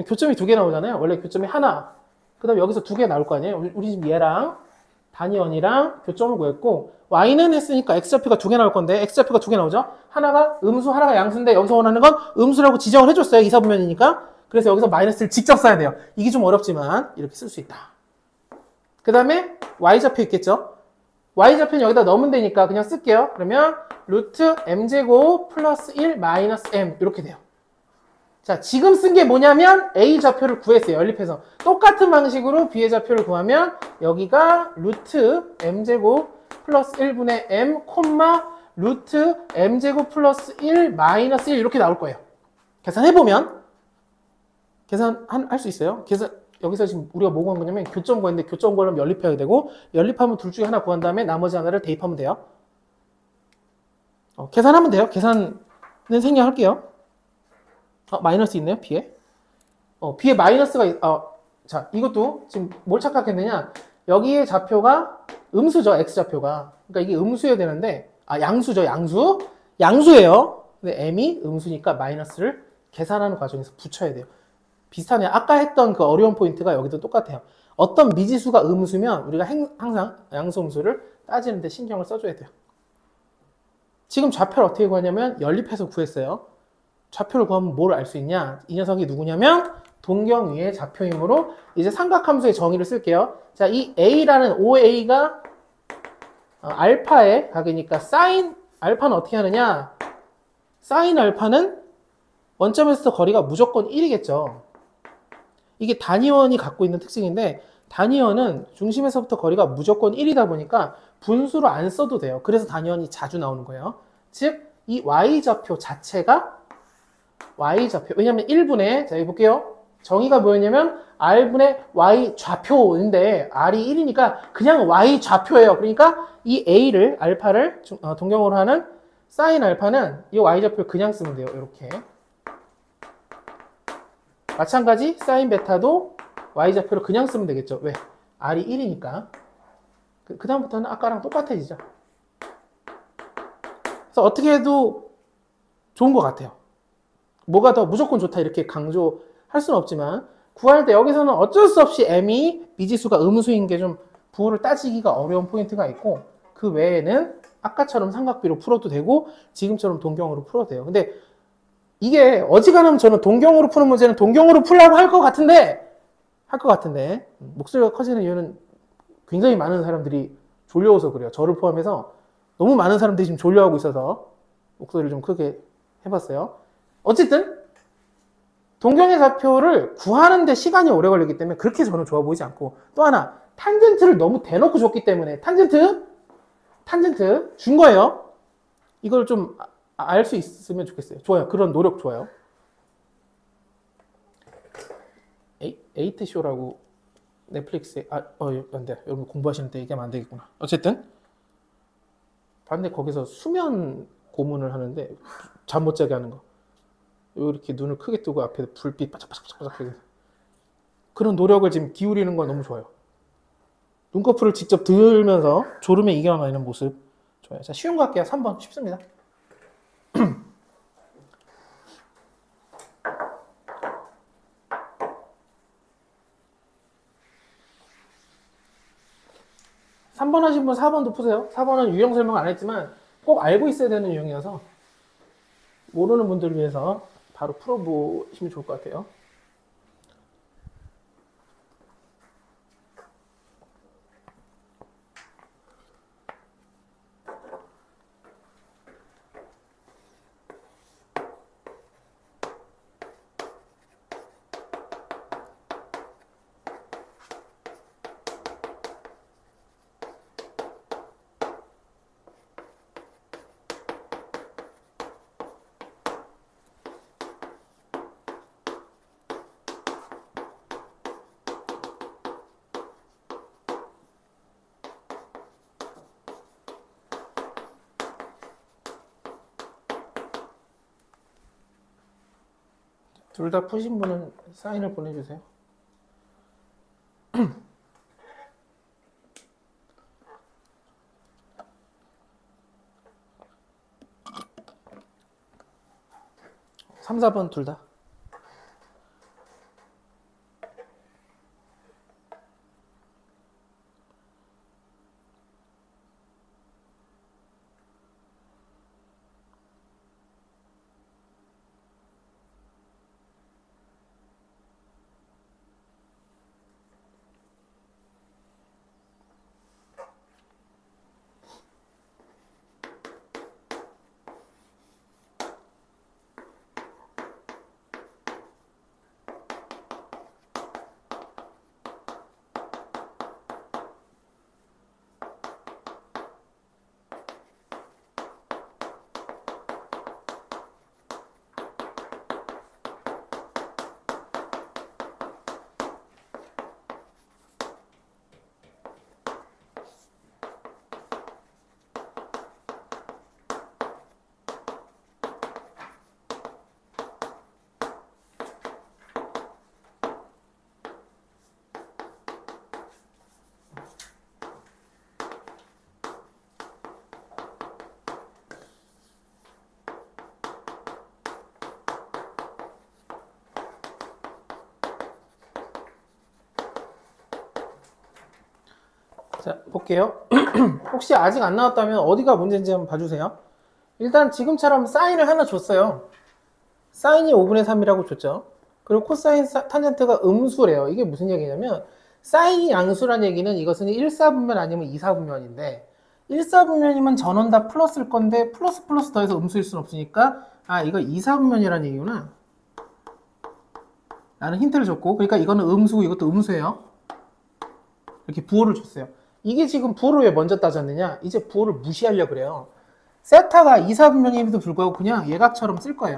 A: 교점이 두 개 나오잖아요. 원래 교점이 하나. 그 다음에 여기서 두 개 나올 거 아니에요. 우리 지금 얘랑 단위원이랑 교점을 구했고 y는 했으니까 x좌표가 두 개 나올 건데 x좌표가 두 개 나오죠. 하나가 음수, 하나가 양수인데 여기서 원하는 건 음수라고 지정을 해줬어요. 이사분면이니까. 그래서 여기서 마이너스를 직접 써야 돼요. 이게 좀 어렵지만 이렇게 쓸 수 있다. 그 다음에 y좌표 있겠죠? y좌표는 여기다 넣으면 되니까 그냥 쓸게요. 그러면 루트 m제곱 플러스 1 마이너스 m 이렇게 돼요. 자, 지금 쓴 게 뭐냐면 a좌표를 구했어요. 연립해서. 똑같은 방식으로 b의 좌표를 구하면 여기가 루트 m제곱 플러스 1분의 m 콤마 루트 m제곱 플러스 1 마이너스 1 이렇게 나올 거예요. 계산해보면 계산할 수 있어요. 여기서 지금 우리가 뭐 구한 거냐면 교점 구했는데 교점 구하려면 연립해야 되고 연립하면 둘 중에 하나 구한 다음에 나머지 하나를 대입하면 돼요. 계산하면 돼요. 계산은 생략할게요. 마이너스 있네요. b에. b에 마이너스가 자, 이것도 지금 뭘 착각했느냐? 여기에 좌표가 음수죠. x좌표가. 그러니까 이게 음수여야 되는데 양수죠. 양수예요. 근데 m이 음수니까 마이너스를 계산하는 과정에서 붙여야 돼요. 비슷하네요. 아까 했던 그 어려운 포인트가 여기도 똑같아요. 어떤 미지수가 음수면 우리가 항상 양수음수를 따지는데 신경을 써줘야 돼요. 지금 좌표를 어떻게 구하냐면 연립해서 구했어요. 좌표를 구하면 뭘 알 수 있냐? 이 녀석이 누구냐면 동경위의 좌표이므로 이제 삼각함수의 정의를 쓸게요. 자, 이 a라는 OA가 알파의 각이니까 사인 알파는 어떻게 하느냐? 사인 알파는 원점에서 거리가 무조건 1이겠죠. 이게 단위원이 갖고 있는 특징인데 단위원은 중심에서부터 거리가 무조건 1이다 보니까 분수로 안 써도 돼요. 그래서 단위원이 자주 나오는 거예요. 즉, 이 y좌표 자체가 y좌표. 왜냐면 1분의, 자, 여기 볼게요. 정의가 뭐였냐면 r분의 y좌표인데 r이 1이니까 그냥 y좌표예요. 그러니까 이 a를, 알파를 동경으로 하는 사인 알파는 이 y좌표를 그냥 쓰면 돼요. 이렇게. 마찬가지 사인 베타도 y좌표를 그냥 쓰면 되겠죠. 왜? r이 1이니까. 그 다음부터는 아까랑 똑같아지죠. 그래서 어떻게 해도 좋은 것 같아요. 뭐가 더 무조건 좋다 이렇게 강조할 수는 없지만 구할 때 여기서는 어쩔 수 없이 m이 미지수가 음수인 게 좀 부호를 따지기가 어려운 포인트가 있고 그 외에는 아까처럼 삼각비로 풀어도 되고 지금처럼 동경으로 풀어도 돼요. 근데 이게 어지간하면 저는 동경으로 푸는 문제는 동경으로 풀라고 할 것 같은데 목소리가 커지는 이유는 굉장히 많은 사람들이 졸려워서 그래요. 저를 포함해서 너무 많은 사람들이 지금 졸려하고 있어서 목소리를 좀 크게 해봤어요. 어쨌든 동경의 좌표를 구하는데 시간이 오래 걸리기 때문에 그렇게 저는 좋아 보이지 않고 또 하나 탄젠트를 너무 대놓고 줬기 때문에 탄젠트 준 거예요. 이걸 좀 알 수 있으면 좋겠어요. 좋아요. 그런 노력 좋아요. 에이트쇼라고 넷플릭스에 안 돼. 여러분 공부하시는 때 얘기하면 안 되겠구나. 어쨌든 반대 거기서 수면 고문을 하는데 잠 못 자게 하는 거. 이렇게 눈을 크게 뜨고 앞에 불빛 바짝바짝바짝 그런 노력을 지금 기울이는 건 너무 좋아요. 눈꺼풀을 직접 들면서 졸음에 이겨내는 모습 좋아요. 자, 쉬운 거 할게요. 3번 쉽습니다. 3번 하신 분 4번도 푸세요. 4번은 유형 설명 안 했지만 꼭 알고 있어야 되는 유형이어서 모르는 분들을 위해서 바로 풀어보시면 좋을 것 같아요. 둘 다 푸신 분은 사인을 보내주세요. (3, 4번) 둘 다. 자, 볼게요. 혹시 아직 안 나왔다면 어디가 문제인지 한번 봐주세요. 일단 지금처럼 사인을 하나 줬어요. 사인이 5분의 3이라고 줬죠. 그리고 코사인 탄젠트가 음수래요. 이게 무슨 얘기냐면 사인이 양수란 얘기는 이것은 1사분면 아니면 2사분면인데 1사분면이면 전원 다 플러스일 건데 플러스 플러스 더해서 음수일 수는 없으니까 아 이거 2사분면이라는 얘기구나. 나는 힌트를 줬고 그러니까 이거는 음수고 이것도 음수예요. 이렇게 부호를 줬어요. 이게 지금 부호를 왜 먼저 따졌느냐? 이제 부호를 무시하려고 그래요. 세타가 2사분면임에도 불구하고 그냥 예각처럼 쓸 거예요.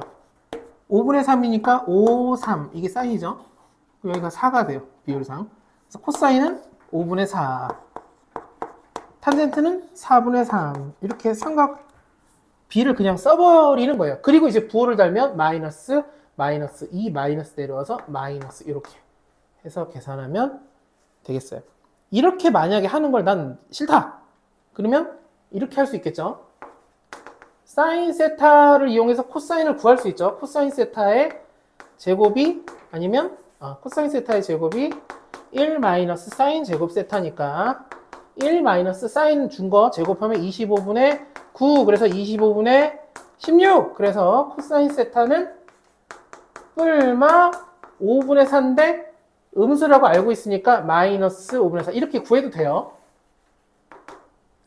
A: 5분의 3이니까 5, 3 이게 사인이죠. 여기가 4가 돼요. 비율상. 그래서 코사인은 5분의 4 탄젠트는 4분의 3 이렇게 삼각 B를 그냥 써버리는 거예요. 그리고 이제 부호를 달면 마이너스 2 마이너스 내려와서 마이너스 이렇게 해서 계산하면 되겠어요. 이렇게 만약에 하는 걸 난 싫다. 그러면 이렇게 할 수 있겠죠. 사인 세타를 이용해서 코사인을 구할 수 있죠. 코사인 세타의 제곱이 아니면 코사인 세타의 제곱이 1 마이너스 사인 제곱 세타니까 1 마이너스 사인 준 거 제곱하면 25분의 9 그래서 25분의 16 그래서 코사인 세타는 뿔마 5분의 4인데 음수라고 알고 있으니까 마이너스 5분의 4 이렇게 구해도 돼요.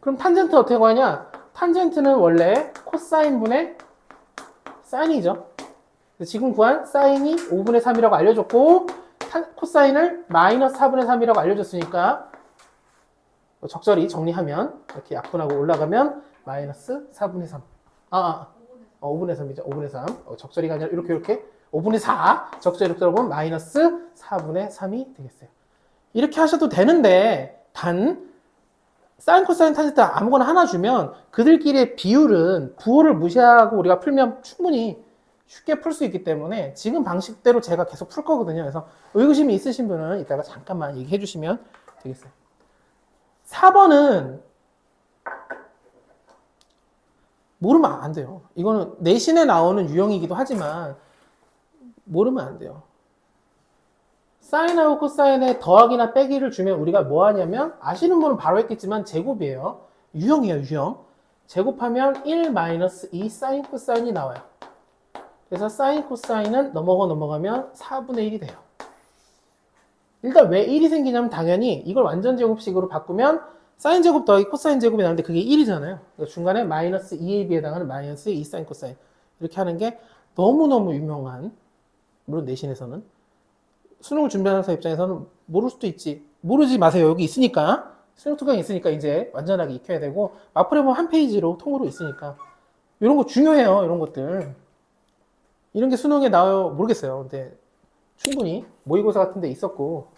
A: 그럼 탄젠트 어떻게 구하냐? 탄젠트는 원래 코사인분의 사인이죠. 지금 구한 사인이 5분의 3이라고 알려줬고 코사인을 마이너스 4분의 3이라고 알려줬으니까 적절히 정리하면 이렇게 약분하고 올라가면 마이너스 4분의 3 5분의 3이죠. 5분의 3 적절히가 아니라 이렇게 5분의 4 적절히 이렇게 들어보면 마이너스 4분의 3이 되겠어요. 이렇게 하셔도 되는데 단 사인 코사인 탄젠트 아무거나 하나 주면 그들끼리의 비율은 부호를 무시하고 우리가 풀면 충분히 쉽게 풀 수 있기 때문에 지금 방식대로 제가 계속 풀 거거든요. 그래서 의구심이 있으신 분은 이따가 잠깐만 얘기해 주시면 되겠어요. 4번은 모르면 안 돼요. 이거는 내신에 나오는 유형이기도 하지만 모르면 안 돼요. 사인하고 코사인에 더하기나 빼기를 주면 우리가 뭐 하냐면 아시는 분은 바로 했겠지만 제곱이에요. 유형이에요, 유형. 제곱하면 1-2 사인 코사인이 나와요. 그래서 사인 코사인은 넘어가면 4분의 1이 돼요. 일단 왜 1이 생기냐면 당연히 이걸 완전 제곱식으로 바꾸면 사인 제곱 더하기 코사인 제곱이 나오는데 그게 1이잖아요. 그러니까 중간에 마이너스 2ab에 해당하는 마이너스 2 사인 코사인 이렇게 하는 게 너무너무 유명한, 물론 내신에서는 수능을 준비하는 사람 입장에서는 모를 수도 있지. 모르지 마세요. 여기 있으니까. 수능 특강이 있으니까 이제 완전하게 익혀야 되고 마플에 보면 한 페이지로 통으로 있으니까 이런 거 중요해요. 이런 것들. 이런 게 수능에 나와요. 모르겠어요. 근데 충분히 모의고사 같은 데 있었고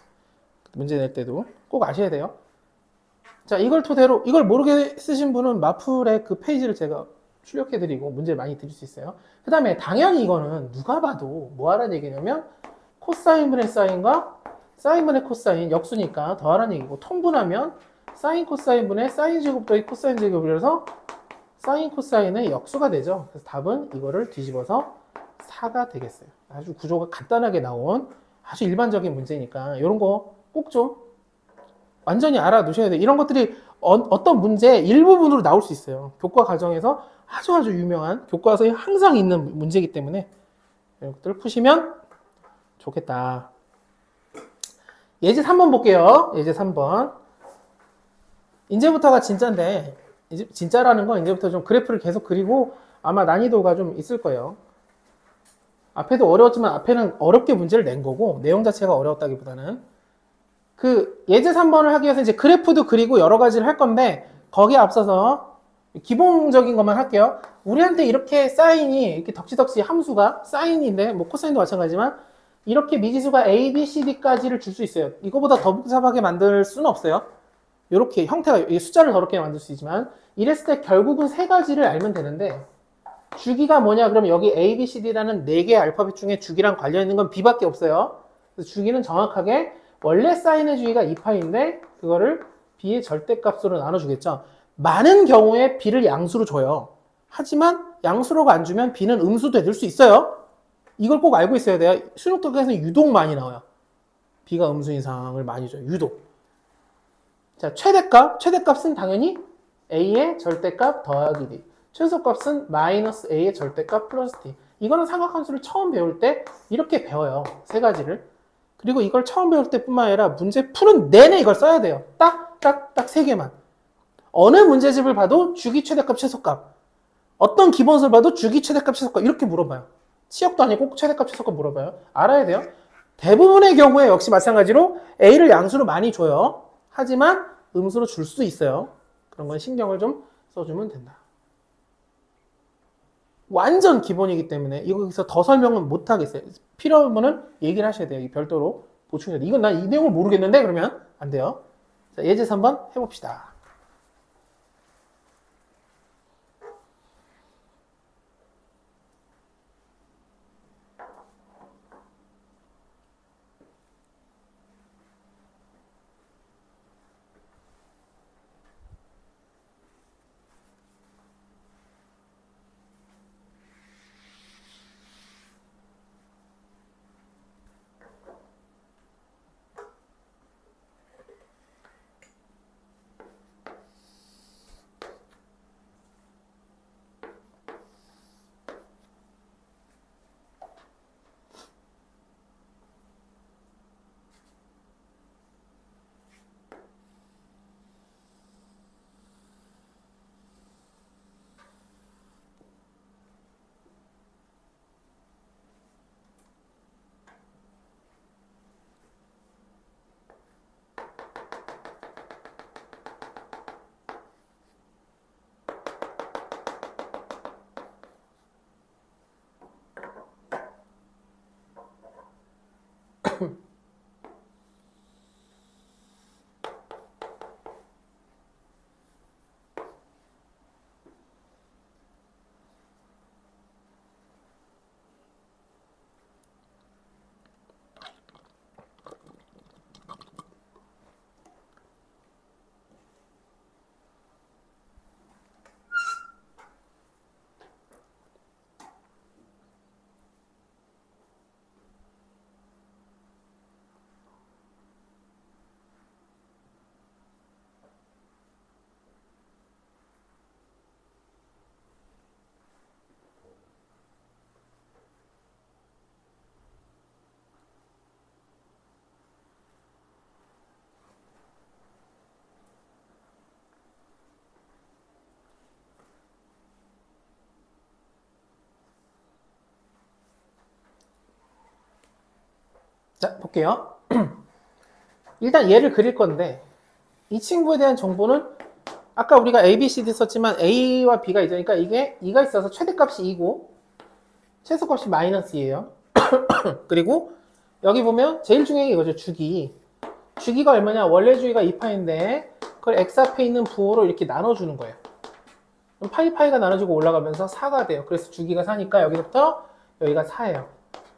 A: 문제 낼 때도 꼭 아셔야 돼요. 자, 이걸 토대로 이걸 모르게 쓰신 분은 마플의 그 페이지를 제가 출력해드리고 문제를 많이 드릴 수 있어요. 그 다음에 당연히 이거는 누가 봐도 뭐 하라는 얘기냐면 코사인분의 사인과 사인분의 코사인 역수니까 더하라는 얘기고 통분하면 사인 코사인분의 사인 제곱 더하기 코사인 제곱이라서 사인 코사인의 역수가 되죠. 그래서 답은 이거를 뒤집어서 4가 되겠어요. 아주 구조가 간단하게 나온 아주 일반적인 문제니까 이런 거 꼭 좀 완전히 알아두셔야 돼요. 이런 것들이 어떤 문제 일부분으로 나올 수 있어요. 교과 과정에서 아주 유명한 교과서에 항상 있는 문제이기 때문에 이런 것들을 푸시면 좋겠다. 예제 3번 볼게요. 예제 3번. 이제부터가 진짜인데 이제 진짜라는 건 이제부터 좀 그래프를 계속 그리고 아마 난이도가 좀 있을 거예요. 앞에도 어려웠지만 앞에는 어렵게 문제를 낸 거고 내용 자체가 어려웠다기보다는 그 예제 3번을 하기 위해서 이제 그래프도 그리고 여러 가지를 할 건데 거기에 앞서서 기본적인 것만 할게요. 우리한테 이렇게 사인이 이렇게 덕지덕지 함수가 사인인데 뭐 코사인도 마찬가지지만 이렇게 미지수가 A, B, C, D까지를 줄 수 있어요. 이거보다 더 복잡하게 만들 수는 없어요. 이렇게 형태가 숫자를 더럽게 만들 수 있지만 이랬을 때 결국은 세 가지를 알면 되는데 주기가 뭐냐 그러면 여기 A, B, C, D라는 4개의 알파벳 중에 주기랑 관련 있는 건 B밖에 없어요. 그래서 주기는 정확하게 원래 사인의 주기가 2파인데 그거를 B의 절대값으로 나눠주겠죠. 많은 경우에 B를 양수로 줘요. 하지만 양수로가 안 주면 B는 음수도 될 수 있어요. 이걸 꼭 알고 있어야 돼요. 수능 특강에서 유독 많이 나와요. B가 음수인 상황을 많이 줘요. 유독. 자, 최대값은 당연히 a의 절대값 더하기 d. 최소값은 마이너스 a의 절대값 플러스 d. 이거는 삼각함수를 처음 배울 때 이렇게 배워요. 세 가지를. 그리고 이걸 처음 배울 때뿐만 아니라 문제 푸는 내내 이걸 써야 돼요. 딱 세 개만. 어느 문제집을 봐도 주기 최대값 최소값. 어떤 기본수를 봐도 주기 최대값 최소값 이렇게 물어봐요. 치역도 아니고 꼭 최대값 최소값 물어봐요. 알아야 돼요. 대부분의 경우에 역시 마찬가지로 a를 양수로 많이 줘요. 하지만 음수로 줄 수도 있어요. 그런 건 신경을 좀 써주면 된다. 완전 기본이기 때문에 여기서 더 설명은 못 하겠어요. 필요하면은 얘기를 하셔야 돼요. 별도로 보충해야 돼요. 이건 난 이 내용을 모르겠는데 그러면 안 돼요. 자, 예제에서 한번 해봅시다. 자, 볼게요. 일단 얘를 그릴 건데 이 친구에 대한 정보는 아까 우리가 A, B, C, D 썼지만 A와 B가 있으니까 이게 2가 있어서 최대값이 2고 최소값이 마이너스예요. 그리고 여기 보면 제일 중요한 게 이거죠. 주기가 얼마냐? 원래 주기가 2파인데 그걸 x 앞에 있는 부호로 이렇게 나눠주는 거예요. 그럼 파이가 나눠지고 올라가면서 4가 돼요. 그래서 주기가 4니까 여기부터 여기가 4예요.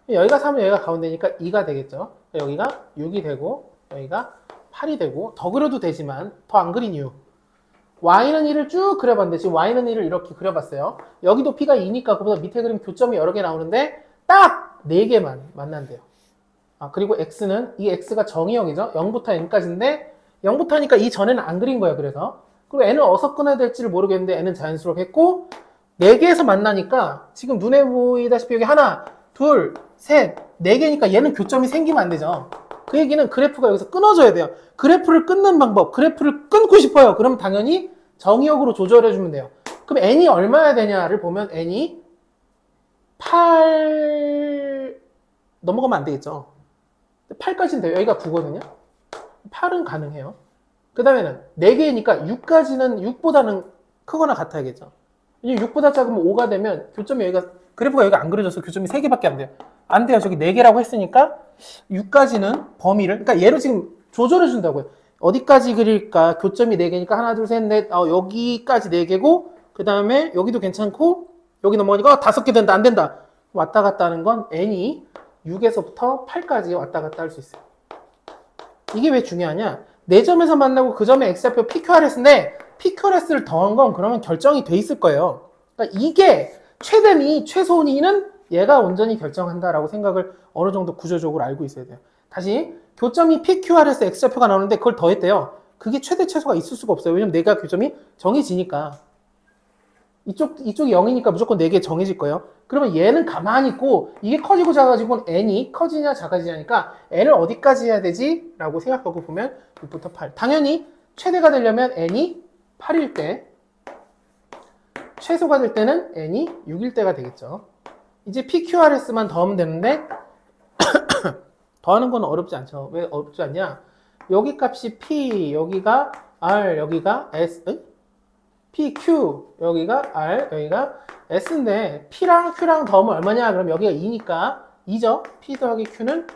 A: 여기가 3은 여기가 가운데니까 2가 되겠죠. 여기가 6이 되고 여기가 8이 되고 더 그려도 되지만 더 안 그린 이유, y는 1을 쭉 그려봤는데 지금 y는 1을 이렇게 그려봤어요. 여기도 p가 2니까 그보다 밑에 그림 교점이 여러 개 나오는데 딱 4개만 만난대요. 그리고 x는 이 x가 정의역이죠. 0부터 n까지인데 0부터 하니까 이 전에는 안 그린 거예요. 그래서 그리고 n을 어디서 끊어야 될지를 모르겠는데 n은 자연스럽게 했고 4개에서 만나니까 지금 눈에 보이다시피 여기 하나, 둘, 셋, 4개니까 얘는 교점이 생기면 안 되죠. 그 얘기는 그래프가 여기서 끊어져야 돼요. 그래프를 끊는 방법, 그래프를 끊고 싶어요. 그럼 당연히 정의역으로 조절해주면 돼요. 그럼 n이 얼마야 되냐를 보면 n이 8 넘어가면 안 되겠죠. 8까지는 돼요. 여기가 9거든요. 8은 가능해요. 그 다음에는 4개니까 6까지는 6보다는 크거나 같아야겠죠. 6보다 작으면 5가 되면 교점이 여기가, 그래프가 여기가 안 그려져서 교점이 3개밖에 안 돼요. 안 돼요. 저기 4개라고 했으니까 6까지는 범위를, 그러니까 얘를 지금 조절해 준다고요. 어디까지 그릴까? 교점이 4개니까 하나, 둘, 셋, 넷, 여기까지 4개고 그 다음에 여기도 괜찮고 여기 넘어가니까 5개 된다. 안 된다. 왔다 갔다 하는 건 n이 6에서부터 8까지 왔다 갔다 할 수 있어요. 이게 왜 중요하냐? 4점에서 만나고 그 점에 x좌표 PQRS인데 PQRS를 더한 건 그러면 결정이 돼 있을 거예요. 그러니까 이게 최대미, 최소니는 얘가 온전히 결정한다라고 생각을 어느 정도 구조적으로 알고 있어야 돼요. 다시 교점이 PQRS x좌표가 나오는데 그걸 더했대요. 그게 최대 최소가 있을 수가 없어요. 왜냐면 내가 교점이 정해지니까. 이쪽이 0이니까 무조건 4개 정해질 거예요. 그러면 얘는 가만히 있고 이게 커지고 작아지고 n이 커지냐 작아지냐니까 n을 어디까지 해야 되지? 라고 생각하고 보면 6부터 8. 당연히 최대가 되려면 n이 8일 때, 최소가 될 때는 n이 6일 때가 되겠죠. 이제 PQRS만 더하면 되는데 더하는 건 어렵지 않죠. 왜 어렵지 않냐? 여기 값이 P, 여기가 R, 여기가 S, PQ, 여기가 R, 여기가 S인데 P랑 Q랑 더하면 얼마냐? 그럼 여기가 2니까 2죠. P 더하기 Q는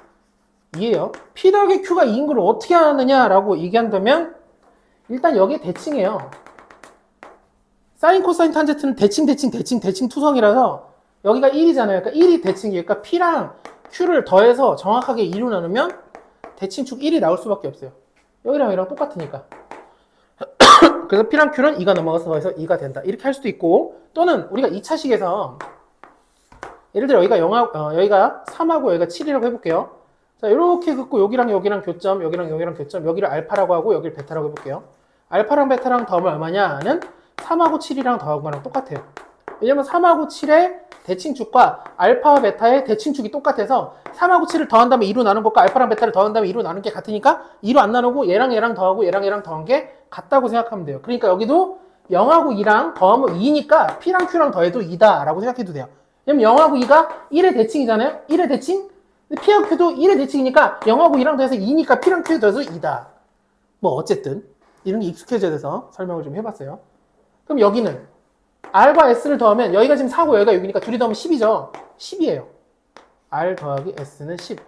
A: 2예요. P 더하기 Q가 2인 걸 어떻게 하느냐라고 얘기한다면 일단 여기에 대칭이에요. 사인, 코사인, 탄젠트는 대칭 투성이라서 여기가 1이잖아요. 그러니까 1이 대칭이니까 P랑 Q를 더해서 정확하게 2로 나누면 대칭축 1이 나올 수밖에 없어요. 여기랑 여기랑 똑같으니까. 그래서 P랑 Q는 2가 넘어가서 더해서 2가 된다. 이렇게 할 수도 있고, 또는 우리가 2차식에서 예를 들어 여기가 3하고 여기가 7이라고 해볼게요. 자, 이렇게 긋고 여기랑 여기랑 교점, 여기랑 여기랑 교점, 여기를 알파라고 하고 여기를 베타라고 해볼게요. 알파랑 베타랑 더하면 얼마냐는 3하고 7이랑 더하는 거랑 똑같아요. 왜냐면 3하고 7의 대칭축과 알파와 베타의 대칭축이 똑같아서 3하고 7을 더한 다음에 2로 나눈 것과 알파랑 베타를 더한 다음에 2로 나눈 게 같으니까 2로 안 나누고 얘랑 얘랑 더하고 얘랑 얘랑 더한 게 같다고 생각하면 돼요. 그러니까 여기도 0하고 2랑 더하면 2니까 P랑 Q랑 더해도 2다 라고 생각해도 돼요. 왜냐면 0하고 2가 1의 대칭이잖아요. 1의 대칭? 근데 P랑 Q도 1의 대칭이니까 0하고 2랑 더해서 2니까 P랑 Q에 더해서 2다. 뭐 어쨌든 이런 게 익숙해져야 돼서 설명을 좀 해봤어요. 그럼 여기는 R과 S를 더하면 여기가 지금 4고 여기가 6이니까 둘이 더하면 10이죠. 10이에요. R 더하기 S는 10.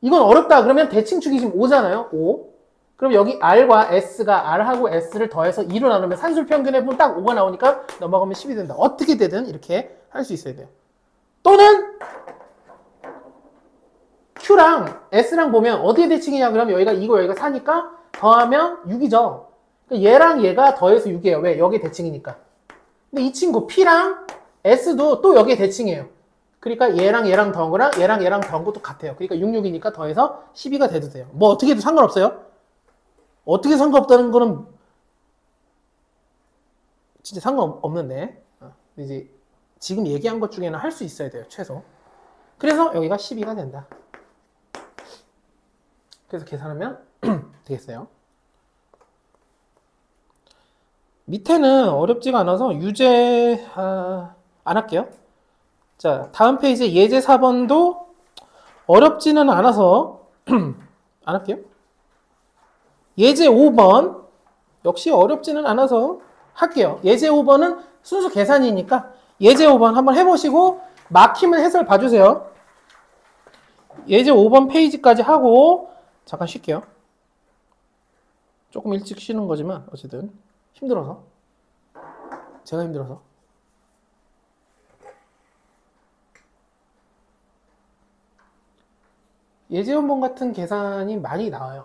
A: 이건 어렵다. 그러면 대칭축이 지금 5잖아요. 5. 그럼 여기 R과 S가 R하고 S를 더해서 2로 나누면 산술평균에 보면 딱 5가 나오니까 넘어가면 10이 된다. 어떻게 되든 이렇게 할 수 있어야 돼요. 또는 Q랑 S랑 보면 어디에 대칭이냐 그러면 여기가 2고 여기가 4니까 더하면 6이죠. 그러니까 얘랑 얘가 더해서 6이에요. 왜? 여기 대칭이니까. 근데 이 친구 P랑 S도 또 여기에 대칭이에요. 그러니까 얘랑 얘랑 더한 거랑 얘랑 얘랑 더한 것도 같아요. 그러니까 6, 6이니까 더해서 12가 돼도 돼요. 뭐 어떻게 해도 상관없어요. 어떻게 상관없다는 거는 진짜 상관없는데 이제 지금 얘기한 것 중에는 할 수 있어야 돼요. 최소. 그래서 여기가 12가 된다. 그래서 계산하면 되겠어요. 밑에는 어렵지가 않아서 유제 안 할게요. 자, 다음 페이지 예제 4번도 어렵지는 않아서 안 할게요. 예제 5번 역시 어렵지는 않아서 할게요. 예제 5번은 순수 계산이니까 예제 5번 한번 해보시고 막히면 해설 봐주세요. 예제 5번 페이지까지 하고 잠깐 쉴게요. 조금 일찍 쉬는 거지만 어쨌든 힘들어서 제가 힘들어서 예제 5번 같은 계산이 많이 나와요.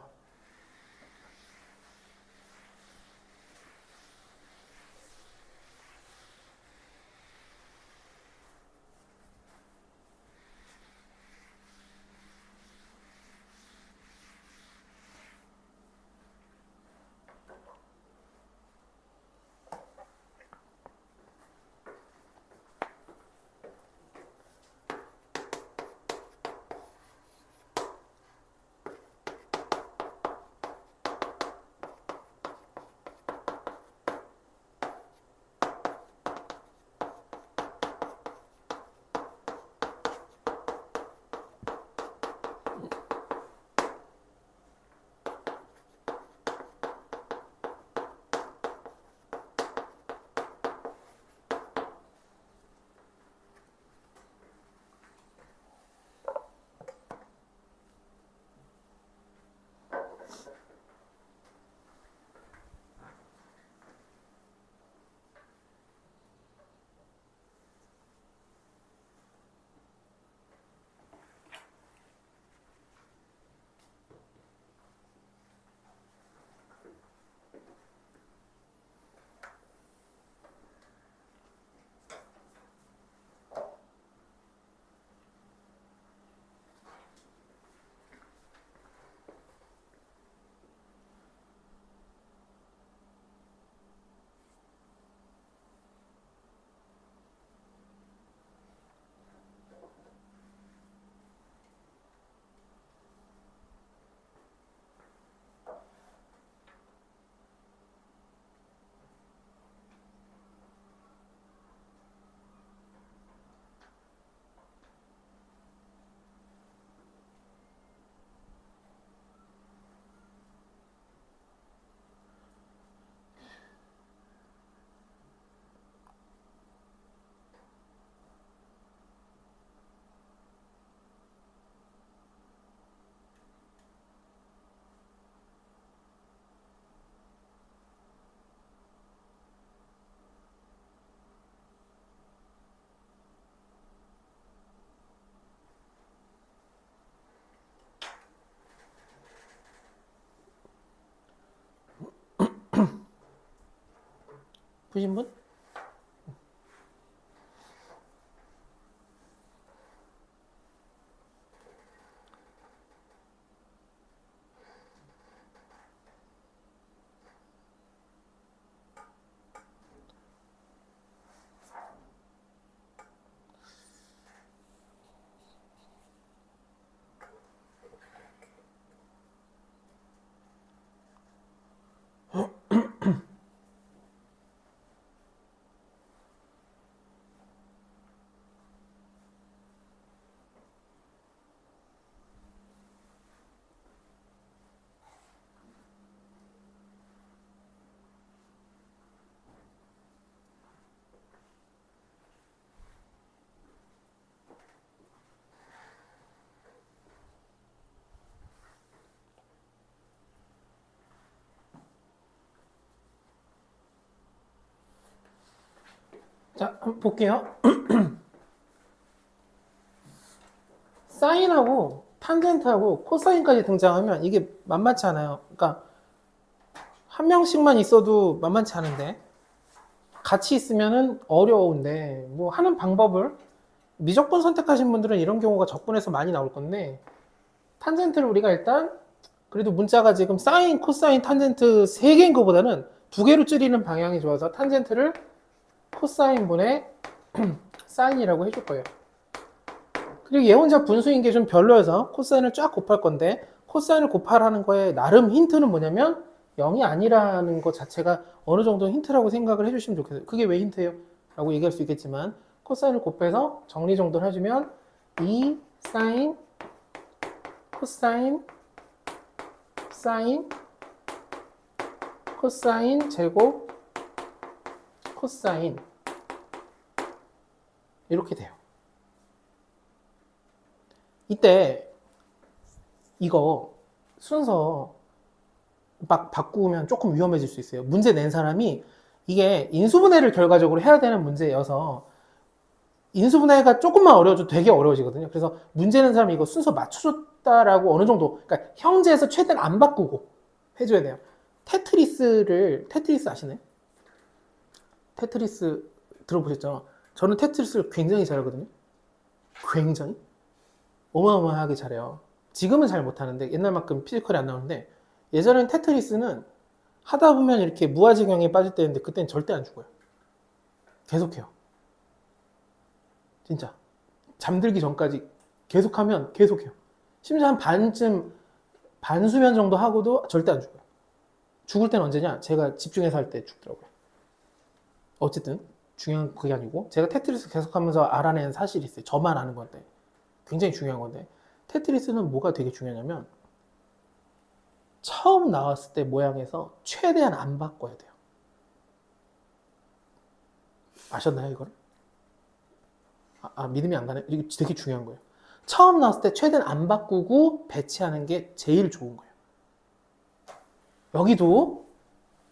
A: 푸신 분? 자, 한번 볼게요. 사인하고 탄젠트하고 코사인까지 등장하면 이게 만만치 않아요. 그러니까 한 명씩만 있어도 만만치 않은데 같이 있으면은 어려운데 뭐 하는 방법을 미적분 선택하신 분들은 이런 경우가 적분해서 많이 나올 건데 탄젠트를 우리가 일단 그래도 문자가 지금 사인, 코사인, 탄젠트 3개인 것보다는 2개로 줄이는 방향이 좋아서 탄젠트를 코사인분의 사인이라고 해줄 거예요. 그리고 얘 혼자 분수인 게 좀 별로여서 코사인을 쫙 곱할 건데 코사인을 곱하라는 거에 나름 힌트는 뭐냐면 0이 아니라는 것 자체가 어느 정도 힌트라고 생각을 해주시면 좋겠어요. 그게 왜 힌트예요? 라고 얘기할 수 있겠지만 코사인을 곱해서 정리 정도를 해주면 2 사인 코사인 사인 코사인 제곱 코사인 이렇게 돼요. 이때 이거 순서 막 바꾸면 조금 위험해질 수 있어요. 문제 낸 사람이 이게 인수분해를 결과적으로 해야 되는 문제여서 인수분해가 조금만 어려워져도 되게 어려워지거든요. 그래서 문제 낸 사람이 이거 순서 맞춰줬다라고 어느 정도, 그러니까 형제에서 최대한 안 바꾸고 해줘야 돼요. 테트리스 아시나요? 테트리스 들어보셨죠? 저는 테트리스를 굉장히 잘하거든요. 굉장히 어마어마하게 잘해요. 지금은 잘 못하는데 옛날만큼 피지컬이 안 나오는데 예전엔 테트리스는 하다 보면 이렇게 무아지경에 빠질 때였는데 그때는 절대 안 죽어요. 계속해요. 진짜 잠들기 전까지 계속하면 계속해요. 심지어 한 반쯤 반수면 정도 하고도 절대 안 죽어요. 죽을 때는 언제냐? 제가 집중해서 할 때 죽더라고요. 어쨌든 중요한 건 그게 아니고 제가 테트리스 계속하면서 알아낸 사실이 있어요. 저만 아는 건데 굉장히 중요한 건데 테트리스는 뭐가 되게 중요하냐면 처음 나왔을 때 모양에서 최대한 안 바꿔야 돼요. 아셨나요 이거를? 믿음이 안 가네. 이게 되게 중요한 거예요. 처음 나왔을 때 최대한 안 바꾸고 배치하는 게 제일 좋은 거예요. 여기도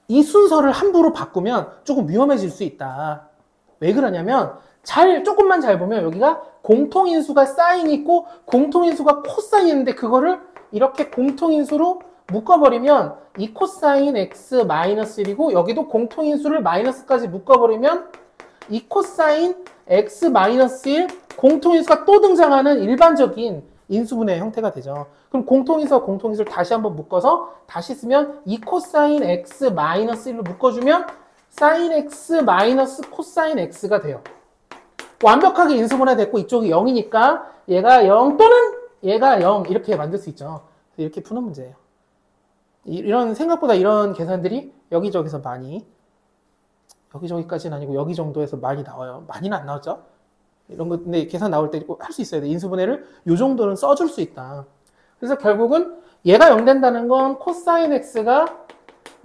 A: 이 순서를 함부로 바꾸면 조금 위험해질 수 있다. 왜 그러냐면 조금만 잘 보면 여기가 공통인수가 사인이 있고 공통인수가 코사인이 있는데 그거를 이렇게 공통인수로 묶어버리면 이 코사인 x 마이너스 1이고 여기도 공통인수를 마이너스까지 묶어버리면 이 코사인 x 마이너스 1 공통인수가 또 등장하는 일반적인 인수분해 형태가 되죠. 그럼 공통인수와 공통인수를 다시 한번 묶어서 다시 쓰면 이 코사인 x 마이너스 1로 묶어주면 사인 x 마이너스 코사인 x가 돼요. 완벽하게 인수분해 됐고 이쪽이 0이니까 얘가 0 또는 얘가 0 이렇게 만들 수 있죠. 이렇게 푸는 문제예요. 이런 생각보다 이런 계산들이 여기저기서 많이 여기저기까지는 아니고 여기 정도에서 많이 나와요. 많이는 안 나왔죠. 이런 거 근데 계산 나올 때 꼭 할 수 있어야 돼. 인수분해를 요 정도는 써줄 수 있다. 그래서 결국은 얘가 0 된다는 건 코사인 x가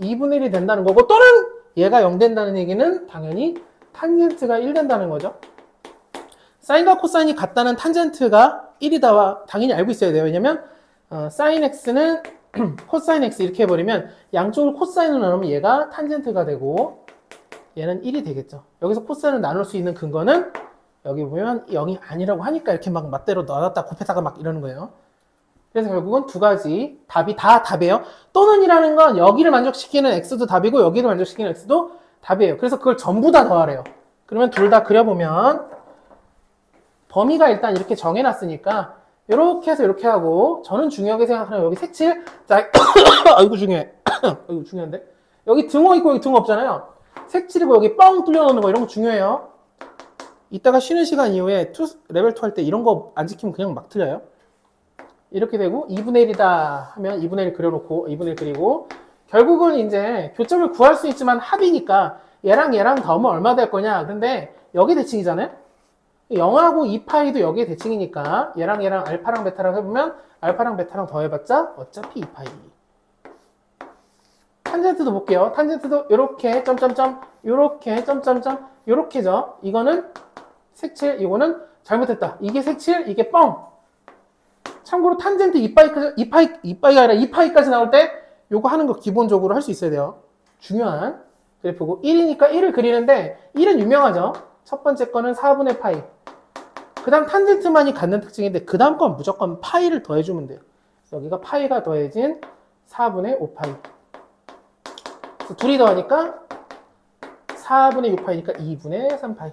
A: 2분의 1이 된다는 거고 또는 얘가 0 된다는 얘기는 당연히 탄젠트가 1 된다는 거죠. 사인과 코사인이 같다는 탄젠트가 1이다와 당연히 알고 있어야 돼요. 왜냐면 사인 x는 코사인 x 이렇게 해버리면 양쪽을 코사인으로 나누면 얘가 탄젠트가 되고 얘는 1이 되겠죠. 여기서 코사인을 나눌 수 있는 근거는 여기 보면 0이 아니라고 하니까 이렇게 막 맞대로 넣었다 곱했다가 막 이러는 거예요. 그래서 결국은 두 가지 답이 다 답이에요. 또는이라는 건 여기를 만족시키는 x도 답이고 여기를 만족시키는 x도 답이에요. 그래서 그걸 전부 다 더하래요. 그러면 둘 다 그려보면 범위가 일단 이렇게 정해놨으니까 이렇게 해서 이렇게 하고 저는 중요하게 생각하는 여기 색칠 자 아이고 중요해 이거 중요한데 여기 등호 있고 여기 등호 없잖아요. 색칠이고 여기 뻥 뚫려 놓는 거 이런 거 중요해요. 이따가 쉬는 시간 이후에 레벨 2 할 때 이런 거 안 지키면 그냥 막 틀려요. 이렇게 되고 2분의 1이다 하면 2분의 1 그려놓고 2분의 1 그리고 결국은 이제 교점을 구할 수 있지만 합이니까 얘랑 더하면 얼마 될 거냐. 근데 여기 대칭이잖아요. 0하고 2파이도 여기에 대칭이니까 얘랑 알파랑 베타랑 해보면 알파랑 베타랑 더해봤자 어차피 2파이. 탄젠트도 볼게요. 탄젠트도 이렇게 점점점 이렇게 점점점 이렇게죠. 이거는 색칠, 이거는 잘못했다. 이게 색칠, 이게 뻥. 참고로 탄젠트 2파이가 아니라 2파이까지 나올 때 요거 하는 거 기본적으로 할 수 있어야 돼요. 중요한 그래프고 1이니까 1을 그리는데 1은 유명하죠. 첫 번째 거는 4분의 파이. 그 다음 탄젠트만이 갖는 특징인데 그 다음 건 무조건 파이를 더해주면 돼요. 여기가 파이가 더해진 4분의 5파이. 그래서 둘이 더하니까 4분의 6파이니까 2분의 3파이.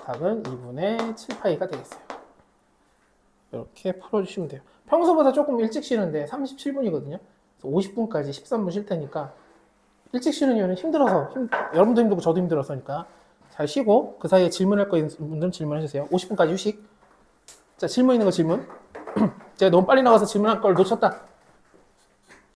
A: 답은 2분의 7파이가 되겠어요. 이렇게 풀어주시면 돼요. 평소보다 조금 일찍 쉬는데 37분이거든요. 50분까지 13분 쉴 테니까 일찍 쉬는 이유는 힘들어서 여러분도 힘들고 저도 힘들어서니까 잘 쉬고 그 사이에 질문할 거 있는 분들은 질문해주세요. 50분까지 휴식. 자, 질문 있는 거 질문. 제가 너무 빨리 나가서 질문할 걸 놓쳤다.